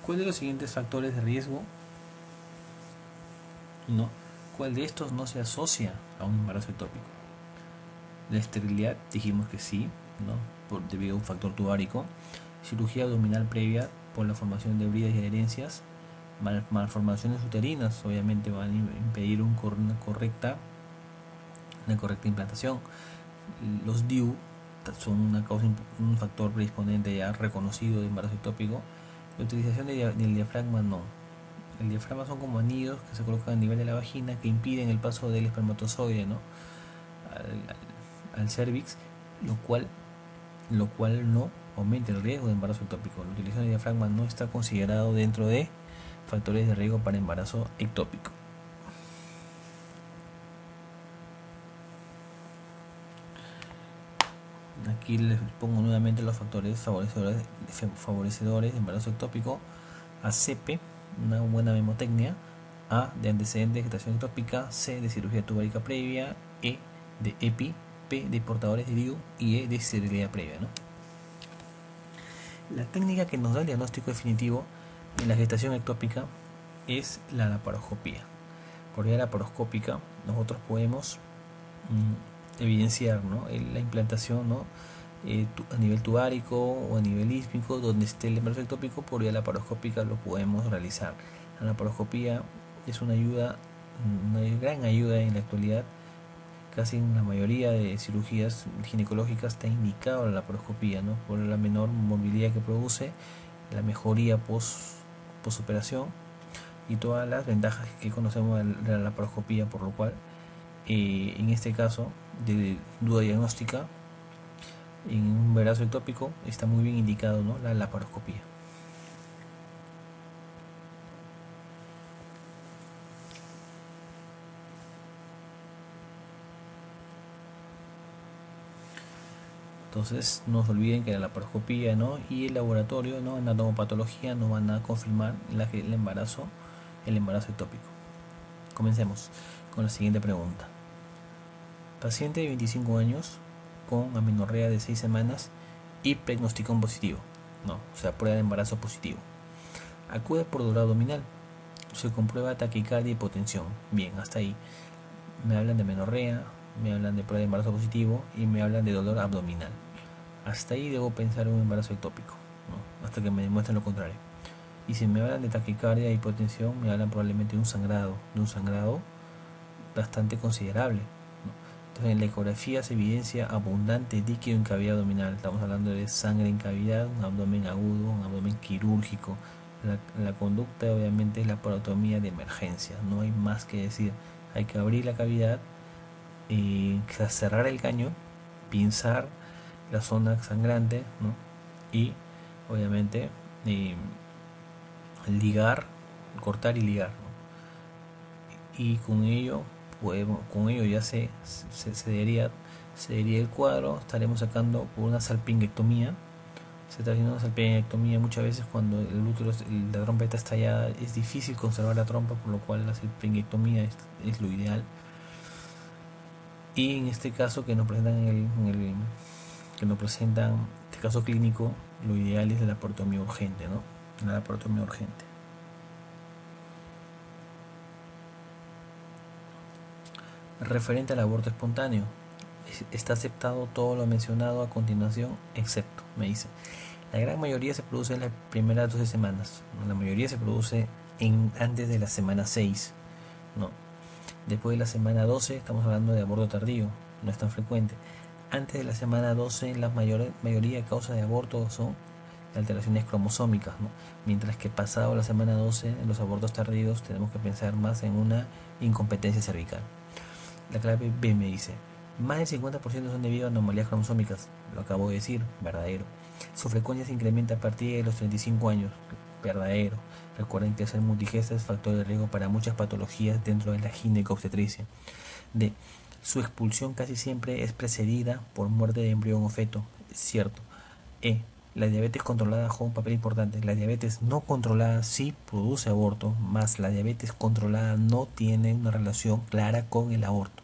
¿Cuál de los siguientes factores de riesgo, no? ¿Cuál de estos no se asocia a un embarazo ectópico? La esterilidad, dijimos que sí, ¿no?, debido a un factor tubárico. Cirugía abdominal previa por la formación de bridas y adherencias. Malformaciones uterinas obviamente van a impedir una correcta implantación. Los DIU son un factor predisponente ya reconocido de embarazo ectópico. La utilización del diafragma no. El diafragma son como anillos que se colocan a nivel de la vagina que impiden el paso del espermatozoide, ¿no?, al cervix, lo cual no aumenta el riesgo de embarazo ectópico. La utilización del diafragma no está considerado dentro de factores de riesgo para embarazo ectópico. Aquí les pongo nuevamente los factores favorecedores de embarazo ectópico. ACP, una buena memotecnia. A, de antecedente de gestación ectópica. C, de cirugía tubárica previa. E, de EPI. P, de portadores de DIU. Y E, de esterilidad previa, ¿no? La técnica que nos da el diagnóstico definitivo en la gestación ectópica es la laparoscopía. Por vía laparoscópica nosotros podemos evidenciar, ¿no?, la implantación, ¿no?, a nivel tubárico o a nivel ísmico, donde esté el embarazo ectópico. Por vía laparoscópica lo podemos realizar. La laparoscopía es una gran ayuda en la actualidad. Casi en la mayoría de cirugías ginecológicas está indicado la laparoscopía, ¿no?, por la menor movilidad que produce, la mejoría posoperación y todas las ventajas que conocemos de la laparoscopía, por lo cual en este caso de duda diagnóstica en un embarazo ectópico está muy bien indicado, ¿no?, la laparoscopía. Entonces no se olviden que la laparoscopía, ¿no?, y el laboratorio, ¿no?, en anatomopatología nos van a confirmar el embarazo ectópico. Comencemos con la siguiente pregunta. Paciente de 25 años con amenorrea de 6 semanas y precnosticón positivo, no, o sea, prueba de embarazo positivo. Acude por dolor abdominal, se comprueba taquicardia y hipotensión. Bien, hasta ahí. Me hablan de amenorrea, me hablan de prueba de embarazo positivo y me hablan de dolor abdominal. Hasta ahí debo pensar en un embarazo ectópico, ¿no? Hasta que me demuestren lo contrario. Y si me hablan de taquicardia e hipotensión, me hablan probablemente de un sangrado bastante considerable, ¿no? Entonces en la ecografía se evidencia abundante líquido en cavidad abdominal. Estamos hablando de sangre en cavidad, un abdomen agudo, un abdomen quirúrgico. La conducta obviamente es la parotomía de emergencia, no hay más que decir. Hay que abrir la cavidad, cerrar el caño, pinzar la zona sangrante, ¿no? Y obviamente ligar, cortar y ligar, ¿no? Y con ello ya se daría el cuadro. Estaremos sacando por una salpingectomía. Se está haciendo una salpingectomía muchas veces cuando el útero, la trompa está estallada. Es difícil conservar la trompa, por lo cual la salpingectomía es lo ideal. Y en este caso que nos presentan este caso clínico, lo ideal es la laparotomía urgente, ¿no? La laparotomía urgente. Referente al aborto espontáneo, está aceptado todo lo mencionado a continuación, excepto, me dice, la gran mayoría se produce en las primeras 12 semanas, la mayoría se produce antes de la semana 6, ¿no? Después de la semana 12 estamos hablando de aborto tardío, no es tan frecuente. Antes de la semana 12 la mayoría de causas de aborto son alteraciones cromosómicas, ¿no? Mientras que pasado la semana 12 en los abortos tardíos tenemos que pensar más en una incompetencia cervical. La clave B me dice, más del 50% son debido a anomalías cromosómicas, lo acabo de decir, verdadero. Su frecuencia se incrementa a partir de los 35 años, verdadero. Recuerden que ser multigesta es factor de riesgo para muchas patologías dentro de la ginecobstetricia. D. Su expulsión casi siempre es precedida por muerte de embrión o feto, cierto. E. La diabetes controlada juega un papel importante. La diabetes no controlada sí produce aborto, más la diabetes controlada no tiene una relación clara con el aborto.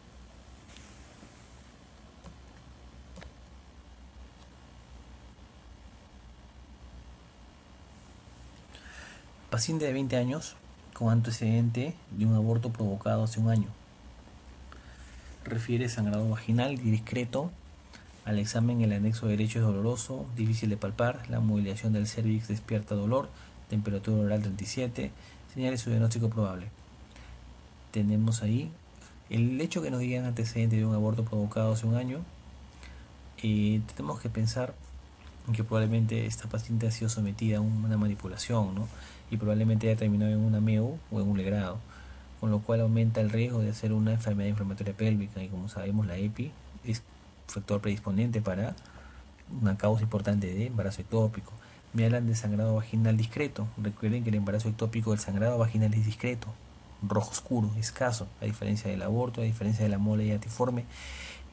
Paciente de 20 años con antecedente de un aborto provocado hace un año. Refiere sangrado vaginal y discreto. Al examen el anexo derecho es doloroso, difícil de palpar, la movilización del cervix despierta dolor, temperatura oral 37, señales su diagnóstico probable. Tenemos ahí el hecho que nos digan antecedente de un aborto provocado hace un año. Tenemos que pensar que probablemente esta paciente ha sido sometida a una manipulación, ¿no? Y probablemente haya terminado en una MEU o en un legrado, con lo cual aumenta el riesgo de hacer una enfermedad inflamatoria pélvica, y como sabemos la EPI es factor predisponente para una causa importante de embarazo ectópico. Me hablan de sangrado vaginal discreto. Recuerden que el embarazo ectópico, el sangrado vaginal es discreto, rojo oscuro, escaso, a diferencia del aborto, a diferencia de la mole diatiforme.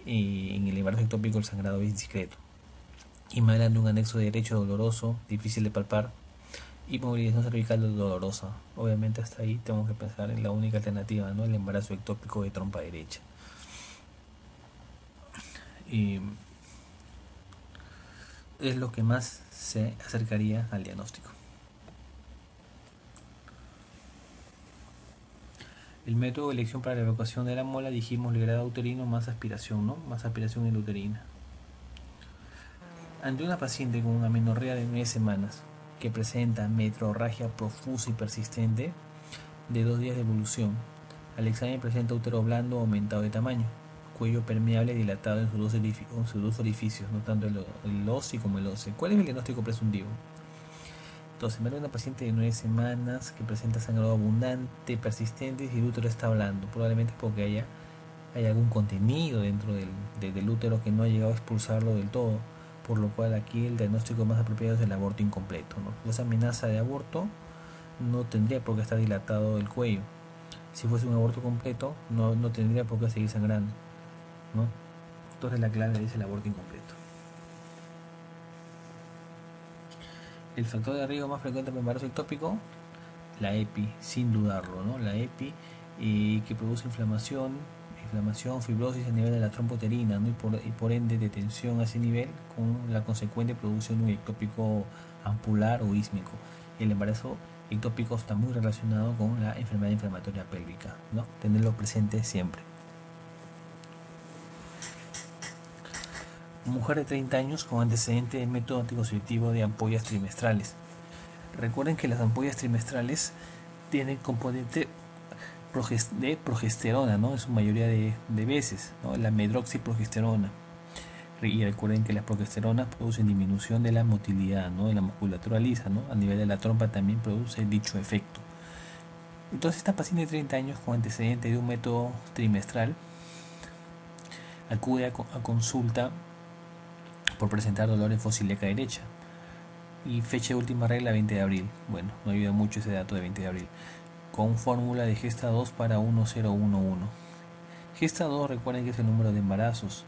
En el embarazo ectópico el sangrado es discreto. Y me hablan de un anexo derecho doloroso, difícil de palpar, y movilización cervical dolorosa. Obviamente hasta ahí tengo que pensar en la única alternativa, ¿no? El embarazo ectópico de trompa derecha. Y es lo que más se acercaría al diagnóstico. El método de elección para la evacuación de la mola, dijimos legrado uterino más aspiración, ¿no? Más aspiración intrauterina. Ante una paciente con una amenorrea de 9 semanas que presenta metrorragia profusa y persistente de 2 días de evolución, al examen presenta útero blando aumentado de tamaño, cuello permeable dilatado en sus dos orificios, no tanto el OSI como el OSE. ¿Cuál es el diagnóstico presuntivo? Entonces, me da una paciente de 9 semanas que presenta sangrado abundante, persistente, y el útero está blando. Probablemente porque hay algún contenido dentro del útero que no ha llegado a expulsarlo del todo, por lo cual aquí el diagnóstico más apropiado es el aborto incompleto, ¿no? Esa amenaza de aborto no tendría por qué estar dilatado el cuello. Si fuese un aborto completo, no tendría por qué seguir sangrando, ¿no? Entonces la clave es el aborto incompleto. El factor de riesgo más frecuente para embarazo ectópico, la EPI, sin dudarlo, ¿no? La EPI que produce inflamación inflamación, fibrosis a nivel de la trompa uterina, ¿no? y por ende de tensión a ese nivel, con la consecuente producción de un ectópico ampular o ísmico. El embarazo ectópico está muy relacionado con la enfermedad inflamatoria pélvica, ¿no? Tenerlo presente siempre. Mujer de 30 años con antecedente de método anticonceptivo de ampollas trimestrales. Recuerden que las ampollas trimestrales tienen componente de progesterona, ¿no? En su mayoría de veces, ¿no? La medroxiprogesterona. Y recuerden que las progesteronas producen disminución de la motilidad, ¿no? De la musculatura lisa, ¿no? A nivel de la trompa también produce dicho efecto. Entonces esta paciente de 30 años con antecedente de un método trimestral acude a consulta por presentar dolor en fosa ilíaca derecha y fecha de última regla 20 de abril. Bueno, no ayuda mucho ese dato de 20 de abril. Con fórmula de Gesta 2 para 1011. Gesta 2, recuerden que es el número de embarazos.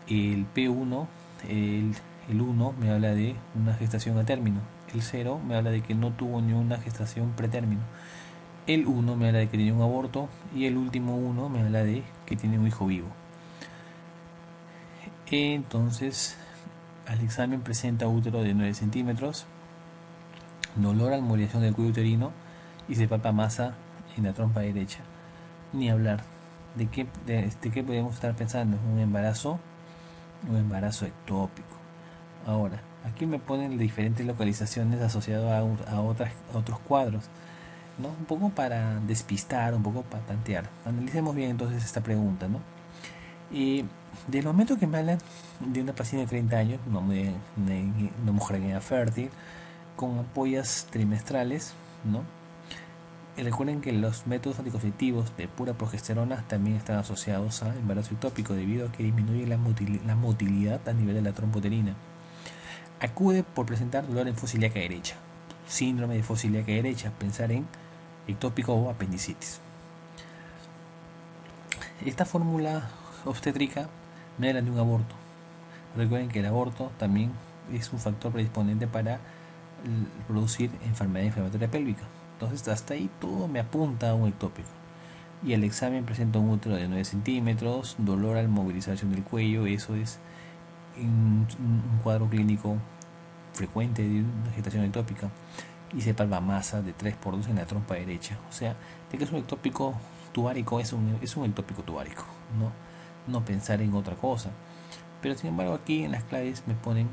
El P1, el 1 me habla de una gestación a término. El 0 me habla de que no tuvo ni una gestación pretérmino. El 1 me habla de que tiene un aborto. Y el último 1 me habla de que tiene un hijo vivo. Entonces, al examen presenta útero de 9 centímetros, dolor al movilización del cuello uterino y se palpa masa en la trompa derecha. Ni hablar. ¿De qué podemos estar pensando? Un embarazo ectópico. Ahora, aquí me ponen diferentes localizaciones asociadas a otros cuadros, ¿no? Un poco para despistar, un poco para tantear. Analicemos bien entonces esta pregunta, ¿no? Del momento que me hablan de una paciente de 30 años, una mujer en edad fértil, con ampollas trimestrales, ¿no? Y recuerden que los métodos anticonceptivos de pura progesterona también están asociados a embarazo ectópico debido a que disminuye la motilidad a nivel de la trompa uterina. Acude por presentar dolor en fosa ilíaca derecha, síndrome de fosa ilíaca derecha, pensar en ectópico o apendicitis. Esta fórmula obstétrica no era de un aborto. Recuerden que el aborto también es un factor predisponente para producir enfermedad inflamatoria pélvica. Entonces hasta ahí todo me apunta a un ectópico. Y el examen presenta un útero de 9 centímetros, dolor al movilización del cuello, eso es un cuadro clínico frecuente de una gestación ectópica. Y se palpa masa de 3x2 en la trompa derecha. O sea, de que es un ectópico tubárico, es un ectópico tubárico, no pensar en otra cosa. Pero sin embargo aquí en las claves me ponen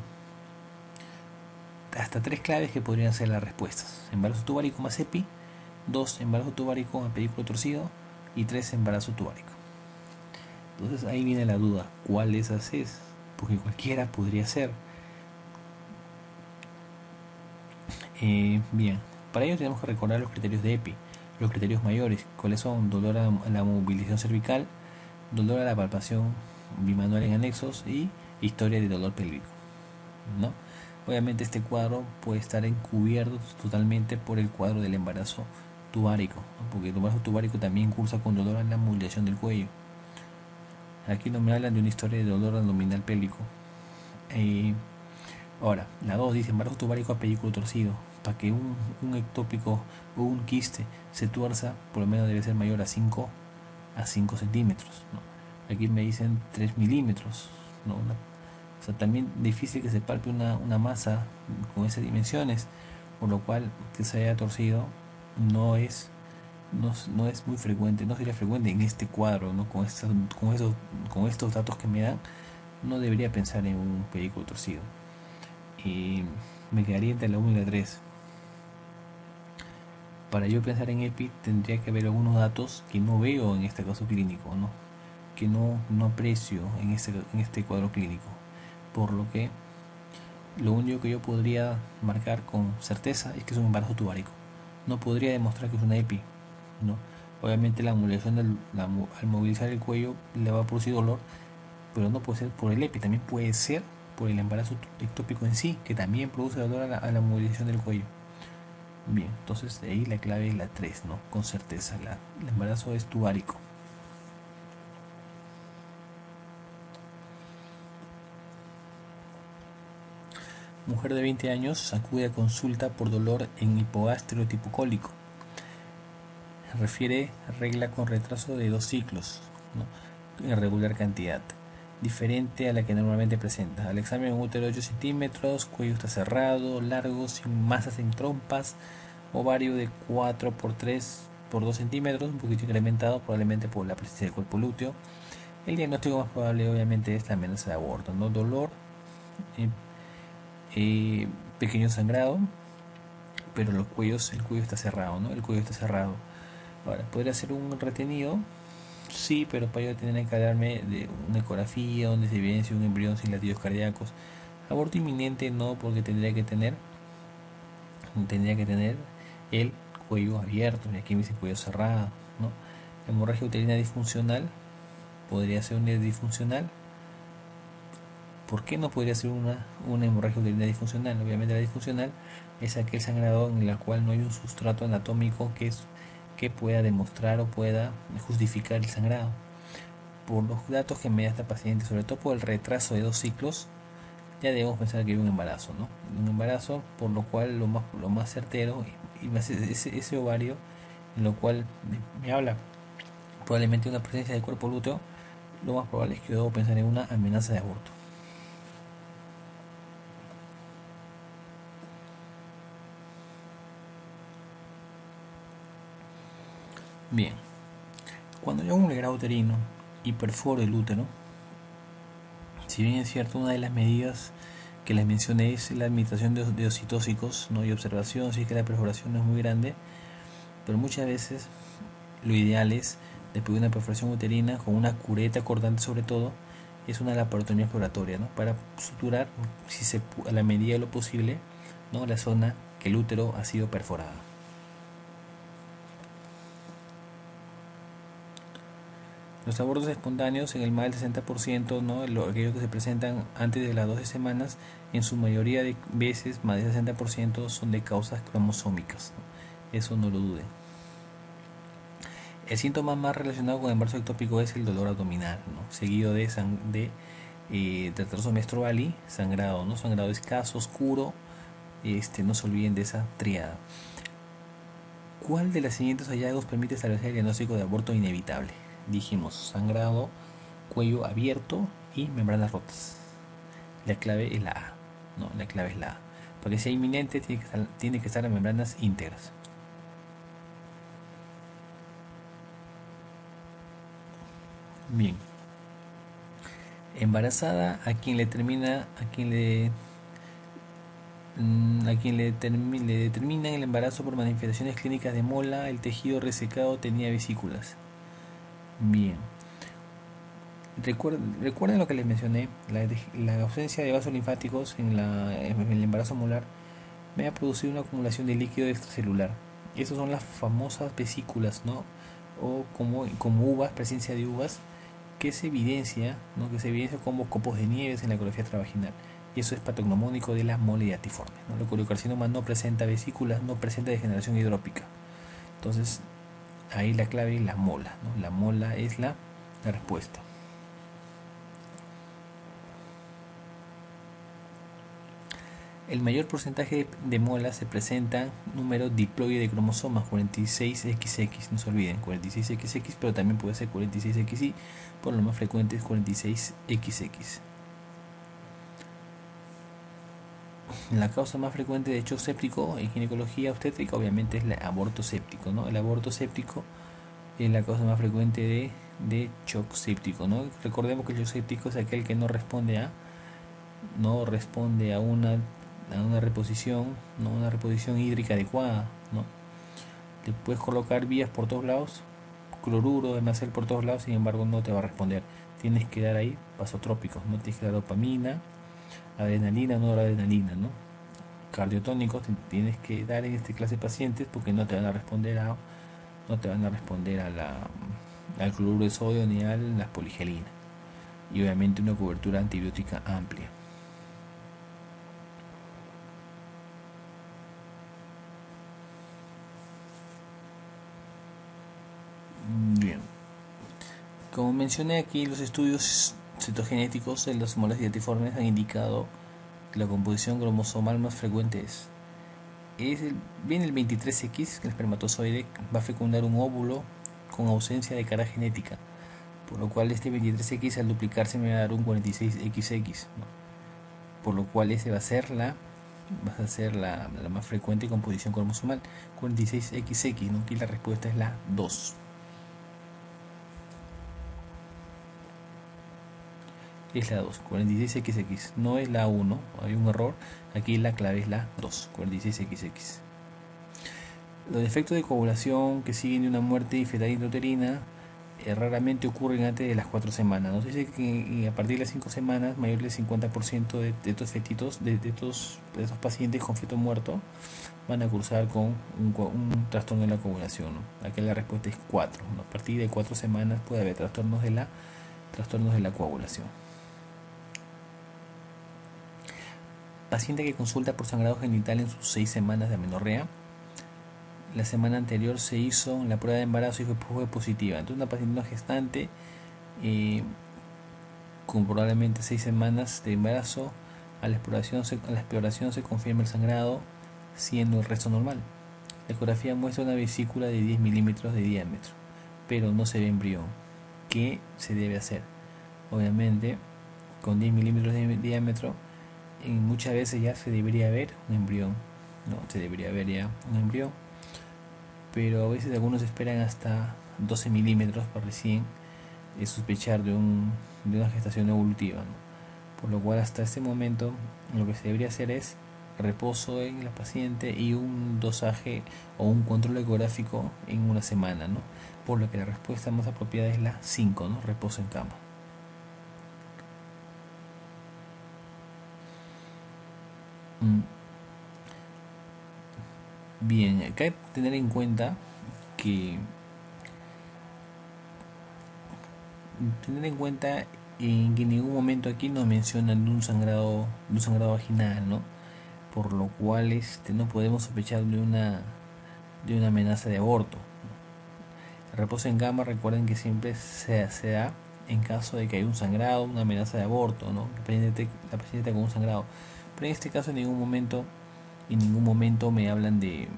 hasta 3 claves que podrían ser las respuestas: embarazo tubárico más EPI, 2 embarazo tubárico a pedículo torcido y 3 embarazo tubárico. Entonces ahí viene la duda, ¿cuál de esas es? Porque cualquiera podría ser. Bien, para ello tenemos que recordar los criterios de EPI, los criterios mayores, cuáles son: dolor a la movilización cervical, dolor a la palpación bimanual en anexos y historia de dolor pélvico, ¿no? Obviamente este cuadro puede estar encubierto totalmente por el cuadro del embarazo tubárico, ¿no? Porque el embarazo tubárico también cursa con dolor a la movilización del cuello. Aquí no me hablan de una historia de dolor abdominal pélvico. Ahora, la 2 dice embarazo tubárico a pedículo torcido. Para que un ectópico o un quiste se tuerza, por lo menos debe ser mayor a 5 centímetros, ¿no? Aquí me dicen 3 milímetros, ¿no? O sea, también difícil que se palpe una masa con esas dimensiones, por lo cual que se haya torcido no es muy frecuente, no sería frecuente en este cuadro, ¿no? Con estos datos que me dan, no debería pensar en un pedículo torcido. Y me quedaría entre la 1 y la 3. Para yo pensar en EPI tendría que haber algunos datos que no veo en este caso clínico, ¿no? Que no aprecio en este cuadro clínico. Por lo que lo único que yo podría marcar con certeza es que es un embarazo tubárico. No podría demostrar que es una EPI, ¿no? Obviamente la movilización al movilizar el cuello le va a producir dolor, pero no puede ser por el EPI, también puede ser por el embarazo ectópico en sí, que también produce dolor a la movilización del cuello. Bien, entonces de ahí la clave es la 3, ¿no? Con certeza, el embarazo es tubárico. Mujer de 20 años acude a consulta por dolor en hipogastrio tipo cólico. Refiere regla con retraso de 2 ciclos, ¿no? en regular cantidad, diferente a la que normalmente presenta. Al examen, un útero de 8 centímetros, cuello está cerrado, largo, sin masas en trompas, ovario de 4 por 3 por 2 centímetros, un poquito incrementado probablemente por la presencia del cuerpo lúteo. El diagnóstico más probable obviamente es la amenaza de aborto, ¿no? Dolor, eh, pequeño sangrado, pero el cuello está cerrado, ¿no? El cuello está cerrado. Ahora, ¿podría ser un retenido? Sí, pero para ello tendría que darme de una ecografía donde se evidencia un embrión sin latidos cardíacos. Aborto inminente no, porque tendría que tener el cuello abierto, y aquí me dice cuello cerrado, ¿no? Hemorragia uterina disfuncional, podría ser una disfuncional. ¿Por qué no podría ser una hemorragia uterina disfuncional? Obviamente la disfuncional es aquel sangrado en el cual no hay un sustrato anatómico que pueda demostrar o pueda justificar el sangrado. Por los datos que me da esta paciente, sobre todo por el retraso de 2 ciclos, ya debemos pensar que hay un embarazo, ¿no? Un embarazo, por lo cual lo más certero y más ese ovario, en lo cual me habla probablemente de una presencia de cuerpo lúteo, lo más probable es que yo debo pensar en una amenaza de aborto. Bien, cuando yo hago un legrado uterino y perforo el útero, si bien es cierto, una de las medidas que les mencioné es la administración de oxitóxicos, ¿no? Y observación, si es que la perforación no es muy grande, pero muchas veces lo ideal es, después de una perforación uterina, con una cureta cortante sobre todo, es una laparotomía exploratoria, ¿no? Para suturar, a la medida de lo posible, ¿no? La zona que el útero ha sido perforada. Los abortos espontáneos, en el más del 60%, ¿no? Aquellos que se presentan antes de las 12 semanas, en su mayoría de veces, más del 60%, son de causas cromosómicas, ¿no? Eso no lo duden. El síntoma más relacionado con el embarazo ectópico es el dolor abdominal, ¿no? Seguido de retraso menstrual y sangrado, ¿no? Sangrado escaso, oscuro. No se olviden de esa triada. ¿Cuál de los siguientes hallazgos permite establecer el diagnóstico de aborto inevitable? Dijimos sangrado, cuello abierto y membranas rotas. La clave es la A, ¿no? La clave es la A. Para que sea inminente tiene que estar las membranas íntegras. Bien. Embarazada a quien le determinan el embarazo por manifestaciones clínicas de mola, el tejido resecado tenía vesículas. Bien. Recuerden lo que les mencioné, la ausencia de vasos linfáticos en el embarazo molar me ha producido una acumulación de líquido extracelular. Esas son las famosas vesículas, ¿no? O como uvas, presencia de uvas, que se evidencia, ¿no? Que se evidencia como copos de nieves en la ecografía extravaginal. Y eso es patognomónico de la moliatiforme, ¿no? El coriocarcinoma no presenta vesículas, no presenta degeneración hidrópica. Entonces, ahí la clave es la mola, ¿no? La mola es la respuesta. El mayor porcentaje de molas se presenta número diploide de cromosomas 46XX, no se olviden, 46XX, pero también puede ser 46XY, por lo más frecuente es 46XX. La causa más frecuente de shock séptico en ginecología obstétrica obviamente es el aborto séptico, ¿no? El aborto séptico es la causa más frecuente de shock séptico, ¿no? Recordemos que el shock séptico es aquel que no responde a una reposición, ¿no? Una reposición hídrica adecuada, ¿no? Le puedes colocar vías por todos lados, cloruro de macel por todos lados, sin embargo no te va a responder. Tienes que dar ahí vasotrópicos, no tienes que dar dopamina, adrenalina, noradrenalina, ¿no? Cardiotónicos tienes que dar en esta clase de pacientes porque no te van a responder al cloruro de sodio ni a las poligelinas. Y obviamente una cobertura antibiótica amplia. Bien, como mencioné aquí, los estudios citogenéticos de las molas diatiformes han indicado que la composición cromosomal más frecuente viene el 23X, que el espermatozoide va a fecundar un óvulo con ausencia de carga genética. por lo cual este 23X al duplicarse me va a dar un 46XX, ¿no? Por lo cual ese va a ser la más frecuente composición cromosomal, 46XX, ¿no? Aquí la respuesta es la 2. Es la 2, 46XX, no es la 1, hay un error, aquí la clave es la 2, 46XX. Los defectos de coagulación que siguen de una muerte fetal intrauterina raramente ocurren antes de las 4 semanas. Nos dice que a partir de las 5 semanas, mayor del 50% de estos fetitos, de estos pacientes con feto muerto, van a cursar con un trastorno de la coagulación, ¿no? Aquí la respuesta es 4, ¿no? A partir de 4 semanas puede haber trastornos de la coagulación. Paciente que consulta por sangrado genital en sus 6 semanas de amenorrea. La semana anterior se hizo la prueba de embarazo y fue positiva. Entonces una paciente no gestante con probablemente 6 semanas de embarazo, a la exploración se confirma el sangrado, siendo el resto normal. La ecografía muestra una vesícula de 10 milímetros de diámetro, pero no se ve embrión. ¿Qué se debe hacer? Obviamente, con 10 milímetros de diámetro, muchas veces ya se debería ver un embrión, ¿no? Se debería ver ya un embrión, pero a veces algunos esperan hasta 12 milímetros para recién sospechar de una gestación evolutiva, ¿no? Por lo cual hasta este momento lo que se debería hacer es reposo en la paciente y un dosaje o un control ecográfico en una semana, ¿no? Por lo que la respuesta más apropiada es la 5, ¿no? Reposo en cama. Bien, acá hay que tener en cuenta que en ningún momento aquí nos mencionan de un sangrado vaginal, ¿no? Por lo cual no podemos sospechar de una amenaza de aborto. El reposo en cama, recuerden que siempre se da en caso de que haya un sangrado, una amenaza de aborto, ¿no? La paciente está con un sangrado. Pero en este caso en ningún momento me hablan de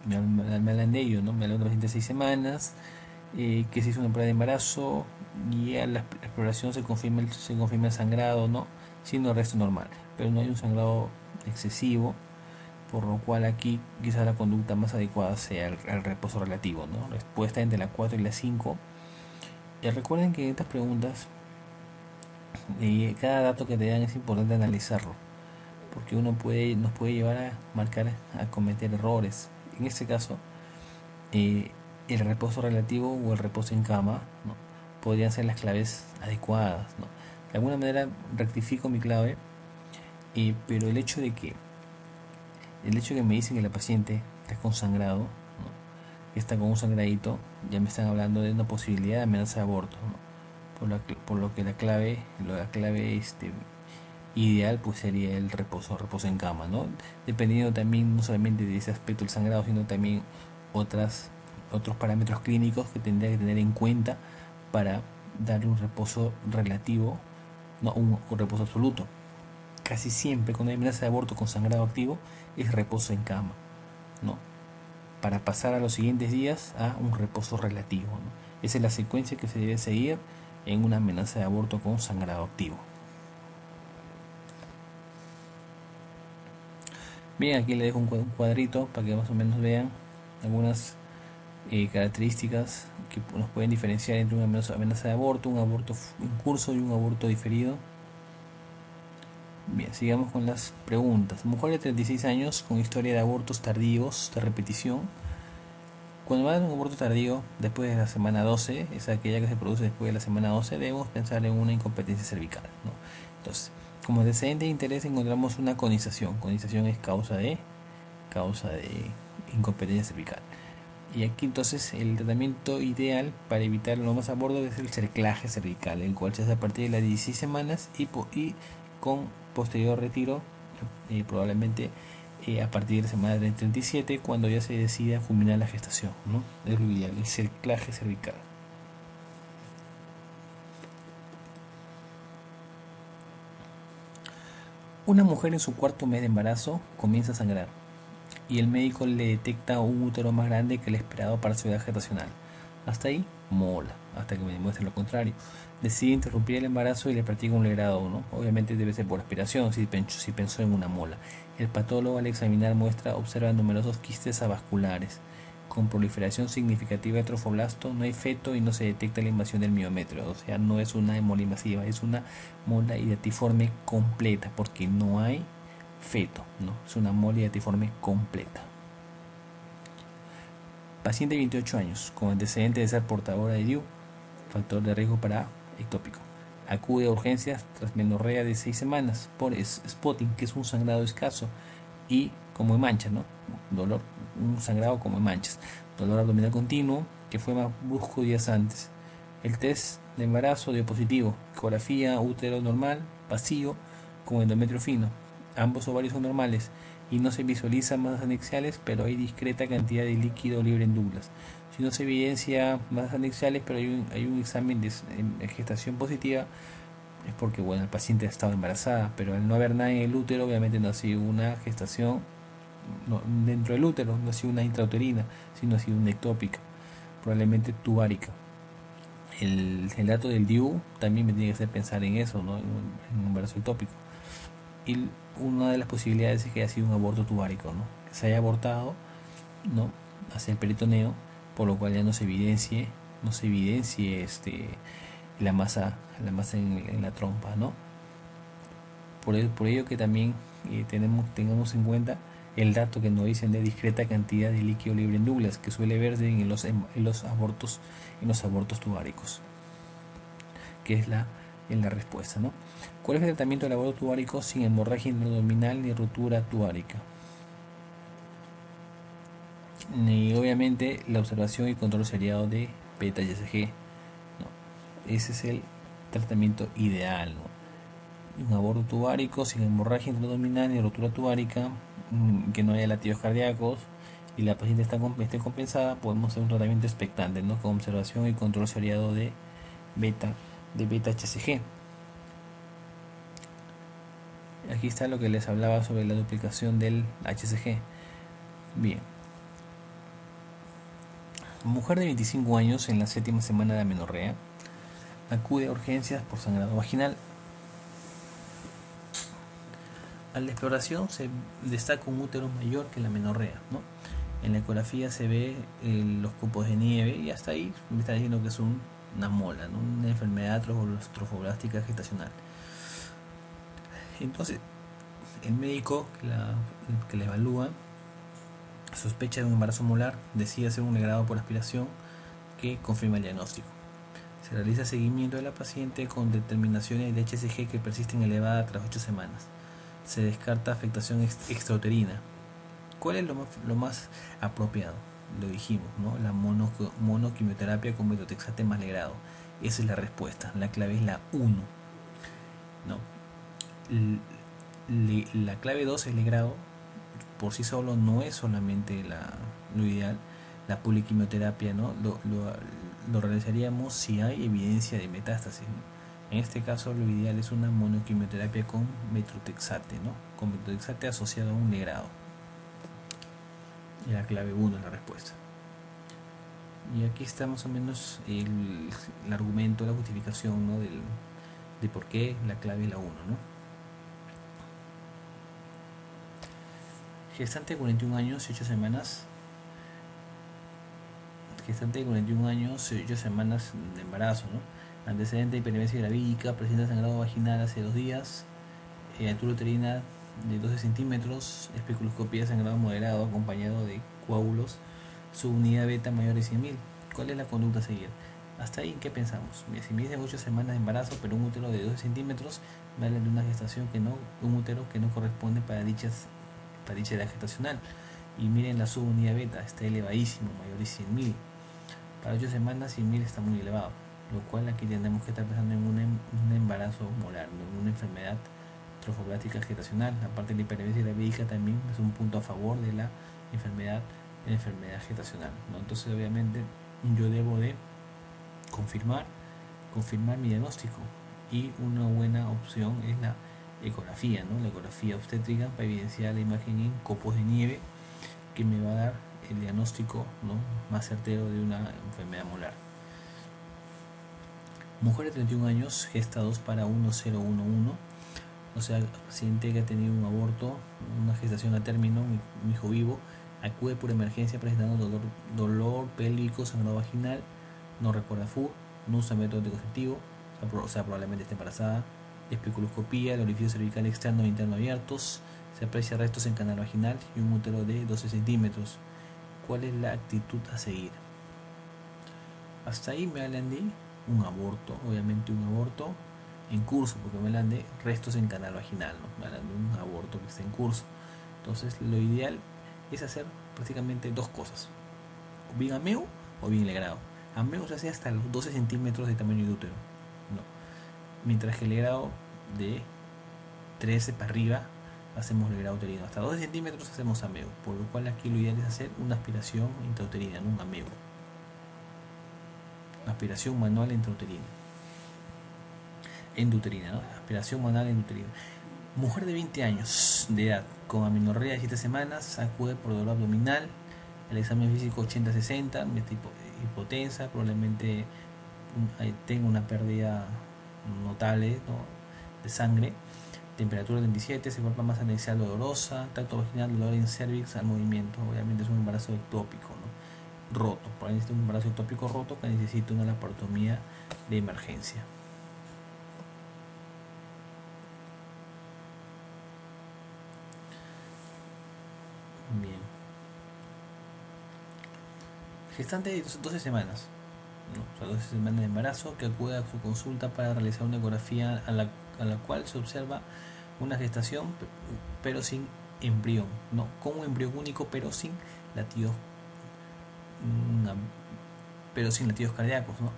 ello, ¿no? Me hablan de paciente de 6 semanas, que se hizo una prueba de embarazo y a la exploración se confirma el sangrado, ¿no? Siendo el resto normal, pero no hay un sangrado excesivo, por lo cual aquí quizás la conducta más adecuada sea el reposo relativo, ¿no? Respuesta entre la 4 y la 5. Recuerden que en estas preguntas cada dato que te dan es importante analizarlo, porque nos puede llevar a cometer errores. En este caso, el reposo relativo o el reposo en cama, ¿no? Podrían ser las claves adecuadas, ¿no? De alguna manera rectifico mi clave, pero el hecho de que me dicen que la paciente está con sangrado, ¿no? Está con un sangradito, ya me están hablando de una posibilidad de amenaza de aborto, ¿no? Por lo que la clave ideal pues sería el reposo en cama, ¿no? Dependiendo también no solamente de ese aspecto del sangrado, sino también otros parámetros clínicos que tendría que tener en cuenta para darle un reposo relativo, no un reposo absoluto. Casi siempre cuando hay amenaza de aborto con sangrado activo es reposo en cama, ¿no? Para pasar a los siguientes días a un reposo relativo, ¿no? Esa es la secuencia que se debe seguir en una amenaza de aborto con sangrado activo. Bien, aquí le dejo un cuadrito para que más o menos vean algunas características que nos pueden diferenciar entre una amenaza de aborto, un aborto en curso y un aborto diferido. Bien, sigamos con las preguntas. Mujer de 36 años con historia de abortos tardíos de repetición. Cuando va a dar un aborto tardío después de la semana 12, es aquella que se produce después de la semana 12, debemos pensar en una incompetencia cervical, ¿no? Entonces, como antecedente de interés encontramos una conización. Conización es causa de incompetencia cervical. Y aquí entonces el tratamiento ideal para evitar los más abortos es el cerclaje cervical, el cual se hace a partir de las 16 semanas y con posterior retiro, probablemente a partir de la semana 37, cuando ya se decida culminar la gestación, ¿no? Es lo ideal, el cerclaje cervical. Una mujer en su cuarto mes de embarazo comienza a sangrar y el médico le detecta un útero más grande que el esperado para su edad gestacional. Hasta ahí, mola, hasta que me demuestre lo contrario. Decide interrumpir el embarazo y le practica un legrado, ¿no? Obviamente debe ser por aspiración, si pensó en una mola. El patólogo al examinar muestra observa numerosos quistes avasculares. Con proliferación significativa de trofoblasto, no hay feto y no se detecta la invasión del miometrio. O sea, no es una hemolia invasiva, es una mola hidatiforme completa, porque no hay feto, ¿no? Es una mola hidatiforme completa. Paciente de 28 años, con antecedente de ser portadora de DIU, factor de riesgo para ectópico. Acude a urgencias tras menorrea de 6 semanas por spotting, que es un sangrado escaso y como en manchas, ¿no? Dolor, un sangrado como en manchas. Dolor abdominal continuo, que fue más brusco días antes. El test de embarazo dio positivo. Ecografía, útero normal, vacío, con endometrio fino. Ambos ovarios son normales y no se visualizan masas anexiales, pero hay discreta cantidad de líquido libre en Douglas. Si no se evidencia masas anexiales, pero hay un examen de gestación positiva, es porque bueno, el paciente ha estado embarazada, pero al no haber nada en el útero, obviamente no ha sido una gestación dentro del útero, no ha sido una intrauterina, sino ha sido una ectópica, probablemente tubárica. El dato del DIU también me tiene que hacer pensar en eso, ¿no? En un embarazo ectópico. Y una de las posibilidades es que haya sido un aborto tubárico, ¿no? Que se haya abortado, ¿no? Hacia el peritoneo, por lo cual ya no se evidencie la masa en la trompa, ¿no? Por ello que también tengamos en cuenta el dato que nos dicen de discreta cantidad de líquido libre en Douglas, que suele verse en los abortos tubáricos, que es en la respuesta, ¿no? ¿Cuál es el tratamiento del aborto tubárico sin hemorragia intraabdominal ni rotura tubárica? Y obviamente la observación y control seriado de beta HCG, ¿no? Ese es el tratamiento ideal, ¿no? Un aborto tubárico sin hemorragia intraabdominal ni rotura tubárica, que no haya latidos cardíacos y la paciente esté compensada, podemos hacer un tratamiento expectante, ¿no? Con observación y control seriado de beta HCG. Aquí está lo que les hablaba sobre la duplicación del HCG. Bien. Mujer de 25 años en la 7ª semana de amenorrea acude a urgencias por sangrado vaginal. A la exploración se destaca un útero mayor que la amenorrea, ¿no? En la ecografía se ve los copos de nieve y hasta ahí me está diciendo que es una mola, ¿no? Una enfermedad trofoblástica gestacional. Entonces, el médico que la evalúa sospecha de un embarazo molar, decide hacer un legrado por aspiración que confirma el diagnóstico. Se realiza seguimiento de la paciente con determinaciones de HCG que persisten elevadas tras 8 semanas. Se descarta afectación extrauterina. ¿Cuál es lo más apropiado? Lo dijimos, ¿no? La monoquimioterapia con metotrexate más legrado. Esa es la respuesta. La clave es la 1, ¿no? La clave 2 es legrado. Por sí solo no es solamente lo ideal. La poliquimioterapia, ¿no? Lo realizaríamos si hay evidencia de metástasis, ¿no? En este caso lo ideal es una monoquimioterapia con metotrexate, ¿no? Con metotrexate asociado a un legrado. Y la clave 1 es la respuesta. Y aquí está más o menos el argumento, la justificación, ¿no? de por qué la clave es la 1, ¿no? Gestante de 41 años y 8 semanas. Gestante de 41 años y 8 semanas de embarazo, ¿no? Antecedente de hipermesia gravídica, presenta sangrado vaginal hace 2 días, altura uterina de 12 centímetros, especuloscopía de sangrado moderado acompañado de coágulos, subunidad beta mayor de 100.000. ¿Cuál es la conducta a seguir? Hasta ahí, ¿qué pensamos? Si me dicen 8 semanas de embarazo, pero un útero de 12 centímetros, me hablan de una gestación un útero que no corresponde para dicha edad gestacional. Y miren la subunidad beta, está elevadísimo, mayor de 100.000. Para 8 semanas 100.000 está muy elevado, lo cual aquí tendremos que estar pensando en un embarazo molar, ¿no? En una enfermedad trofoblástica gestacional. Aparte de la hipermesia gravídica también es un punto a favor de la enfermedad gestacional, ¿no? Entonces obviamente yo debo de confirmar mi diagnóstico, y una buena opción es la ecografía, ¿no? La ecografía obstétrica para evidenciar la imagen en copos de nieve, que me va a dar el diagnóstico, ¿no?, más certero de una enfermedad molar. Mujer de 31 años, gesta 2 para 1011, o sea, paciente que ha tenido un aborto, una gestación a término, un hijo vivo, acude por emergencia presentando dolor pélvico, sangrado vaginal, no recuerda FU, no usa método anticonceptivo, o sea, probablemente está embarazada, especuloscopía, el orificio cervical externo e interno abiertos, se aprecia restos en canal vaginal y un útero de 12 centímetros. ¿Cuál es la actitud a seguir? Hasta ahí me hablan de un aborto, obviamente un aborto en curso, porque me hablan de restos en canal vaginal, ¿no? Me hablan de un aborto que está en curso. Entonces lo ideal es hacer prácticamente dos cosas, o bien ameo o bien legrado. Ameo se hace hasta los 12 centímetros de tamaño de útero, ¿no? Mientras que el legrado de 13 para arriba hacemos legrado uterino. Hasta 12 centímetros hacemos ameo, por lo cual aquí lo ideal es hacer una aspiración intrauterina, no un ameo. Aspiración manual intrauterina. Endouterina, ¿no? Aspiración manual endouterina. Mujer de 20 años de edad, con amenorrea de 7 semanas, acude por dolor abdominal, el examen físico 80-60, hipotensa, probablemente tenga una pérdida notable, ¿no?, de sangre, temperatura 37, se palpa masa anexial dolorosa, tacto vaginal, dolor en cervix al movimiento, obviamente es un embarazo ectópico, ¿no?, roto, por ahí es un embarazo ectópico roto que necesita una laparotomía de emergencia. Bien. Gestante de 12 semanas, ¿no? O sea, 12 semanas de embarazo, que acude a su consulta para realizar una ecografía a la cual se observa una gestación pero sin embrión, no, con un embrión único pero sin latidos, cardíacos, ¿no?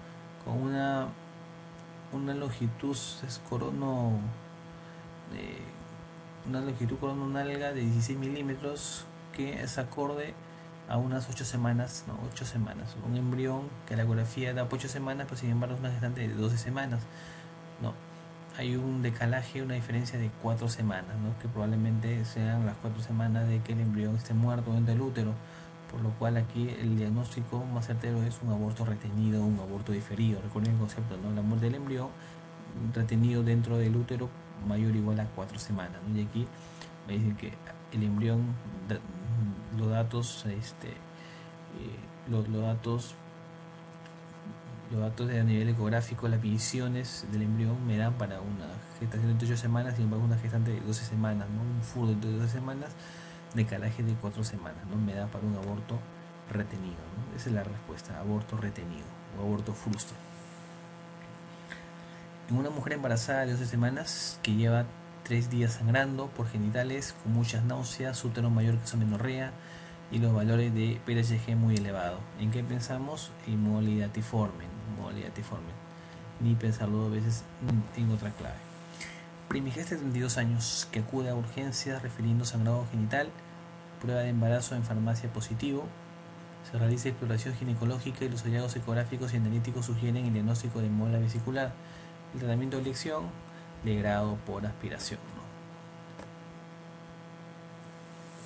Con una longitud corono una longitud corononalga de 16 milímetros que es acorde a unas 8 semanas, ¿no? 8 semanas. Un embrión que la ecografía da 8 semanas, pero sin embargo es una gestante de 12 semanas, ¿no? Hay un decalaje, una diferencia de 4 semanas, ¿no?, que probablemente sean las 4 semanas de que el embrión esté muerto dentro del útero, por lo cual aquí el diagnóstico más certero es un aborto retenido, un aborto diferido. Recuerden el concepto, ¿no?, la muerte del embrión retenido dentro del útero mayor o igual a 4 semanas, ¿no? Y aquí me dicen que el embrión, los datos de a nivel ecográfico, las visiones del embrión me dan para una gestación de 8 semanas, sin embargo una gestante de 12 semanas, ¿no?, un furdo de 12 semanas, decalaje de 4 semanas, ¿no?, me da para un aborto retenido, ¿no? Esa es la respuesta, aborto retenido o aborto frustro. En una mujer embarazada de 12 semanas que lleva 3 días sangrando por genitales, con muchas náuseas, útero mayor que su amenorrea y los valores de PSG muy elevados. ¿En qué pensamos? En modalidad-tiforme, ni pensarlo 2 veces en otra clave. Primigesta de 32 años que acude a urgencias refiriendo sangrado genital, prueba de embarazo en farmacia positivo, se realiza exploración ginecológica y los hallazgos ecográficos y analíticos sugieren el diagnóstico de mola vesicular. El tratamiento de elección, legrado por aspiración, ¿no?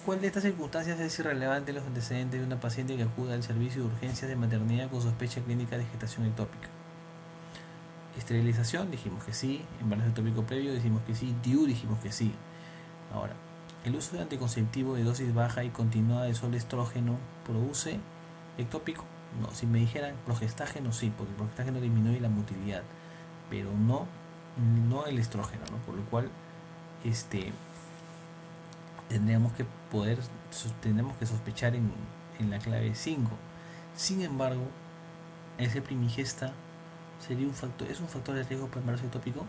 ¿Cuál de estas circunstancias es irrelevante en los antecedentes de una paciente que acude al servicio de urgencias de maternidad con sospecha clínica de gestación ectópica? Esterilización, dijimos que sí. Embarazo ectópico previo, dijimos que sí. DIU, dijimos que sí. Ahora, el uso de anticonceptivo de dosis baja y continuada de solo estrógeno produce ectópico. No, si me dijeran progestágeno, sí, porque el progestágeno disminuye la motilidad, pero no el estrógeno, ¿no? Por lo cual tendríamos que sospechar en la clave 5. Sin embargo, ese primigesta sería es un factor de riesgo para embarazo ectópico.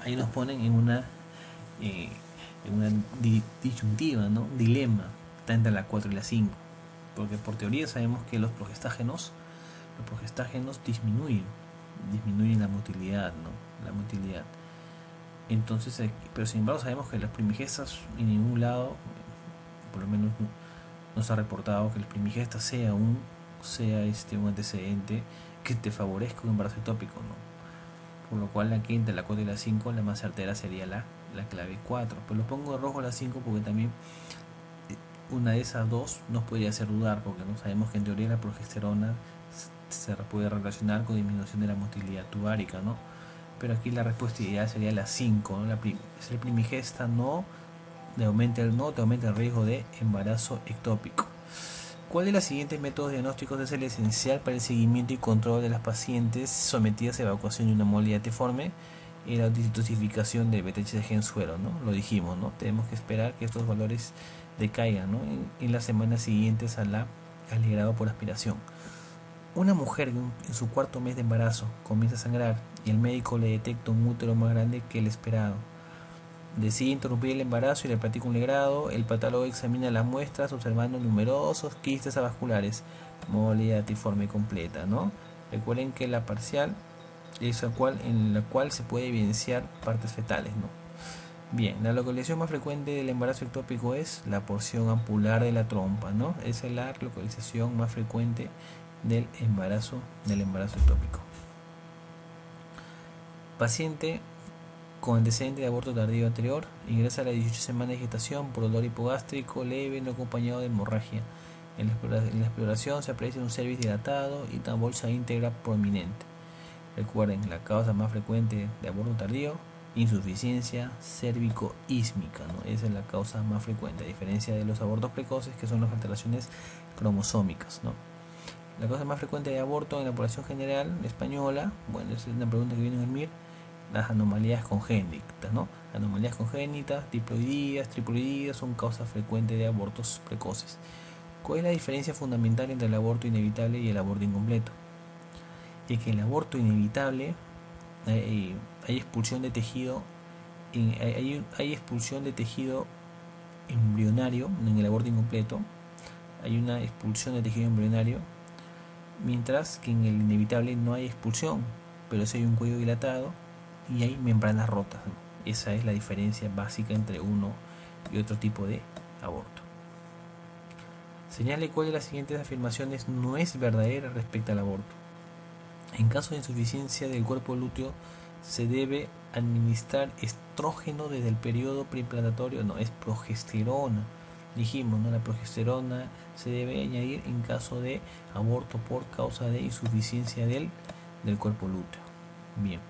Ahí nos ponen en una disyuntiva, ¿no? Dilema, está entre la 4 y la 5, porque por teoría sabemos que los progestágenos disminuyen la motilidad, ¿no? La motilidad. Entonces, pero sin embargo sabemos que las primigestas en ningún lado, por lo menos no se ha reportado que las primigestas sea un antecedente que te favorezca un embarazo ectópico, ¿no? Por lo cual aquí entre la 4 y la 5 la más certera sería la clave 4. Pero lo pongo de rojo a la 5 porque también una de esas dos nos podría hacer dudar, porque no sabemos que en teoría la progesterona se puede relacionar con disminución de la motilidad tubárica, ¿no? Pero aquí la respuesta ideal sería la 5, ¿no? Ser primigesta no te aumenta el riesgo de embarazo ectópico. ¿Cuál de los siguientes métodos diagnósticos es el esencial para el seguimiento y control de las pacientes sometidas a evacuación de una embolia tiforme y la detoxificación de BTHG en suero, ¿no? Lo dijimos, ¿no? Tenemos que esperar que estos valores decaigan, ¿no? en las semanas siguientes al grado por aspiración. Una mujer en su cuarto mes de embarazo comienza a sangrar y el médico le detecta un útero más grande que el esperado. Decide interrumpir el embarazo y le practica un legrado. El patólogo examina las muestras observando numerosos quistes avasculares, embolia tiforme completa, ¿no? Recuerden que la parcial es en la cual se puede evidenciar partes fetales, ¿no? Bien, la localización más frecuente del embarazo ectópico es la porción ampular de la trompa, ¿no? Esa es la localización más frecuente del embarazo ectópico. Paciente con antecedente de aborto tardío anterior, ingresa a las 18 semanas de gestación por dolor hipogástrico leve no acompañado de hemorragia. En la exploración se aprecia un cervix dilatado y una bolsa íntegra prominente. Recuerden, la causa más frecuente de aborto tardío, insuficiencia cérvico-ísmica, ¿no? Esa es la causa más frecuente, a diferencia de los abortos precoces, que son las alteraciones cromosómicas, ¿no? La causa más frecuente de aborto en la población general española, bueno, esa es una pregunta que viene en el MIR, las anomalías congénitas, ¿no? Anomalías congénitas, diploidías, triploidías son causas frecuentes de abortos precoces. ¿Cuál es la diferencia fundamental entre el aborto inevitable y el aborto incompleto? Es que el aborto inevitable hay expulsión de tejido, hay expulsión de tejido embrionario. En el aborto incompleto hay una expulsión de tejido embrionario, mientras que en el inevitable no hay expulsión, pero sí hay un cuello dilatado y hay membranas rotas, ¿no? Esa es la diferencia básica entre uno y otro tipo de aborto. Señale cuál de las siguientes afirmaciones no es verdadera respecto al aborto. En caso de insuficiencia del cuerpo lúteo, se debe administrar estrógeno desde el periodo preimplantatorio. No, es progesterona. Dijimos, ¿no? La progesterona se debe añadir en caso de aborto por causa de insuficiencia del cuerpo lúteo. Bien.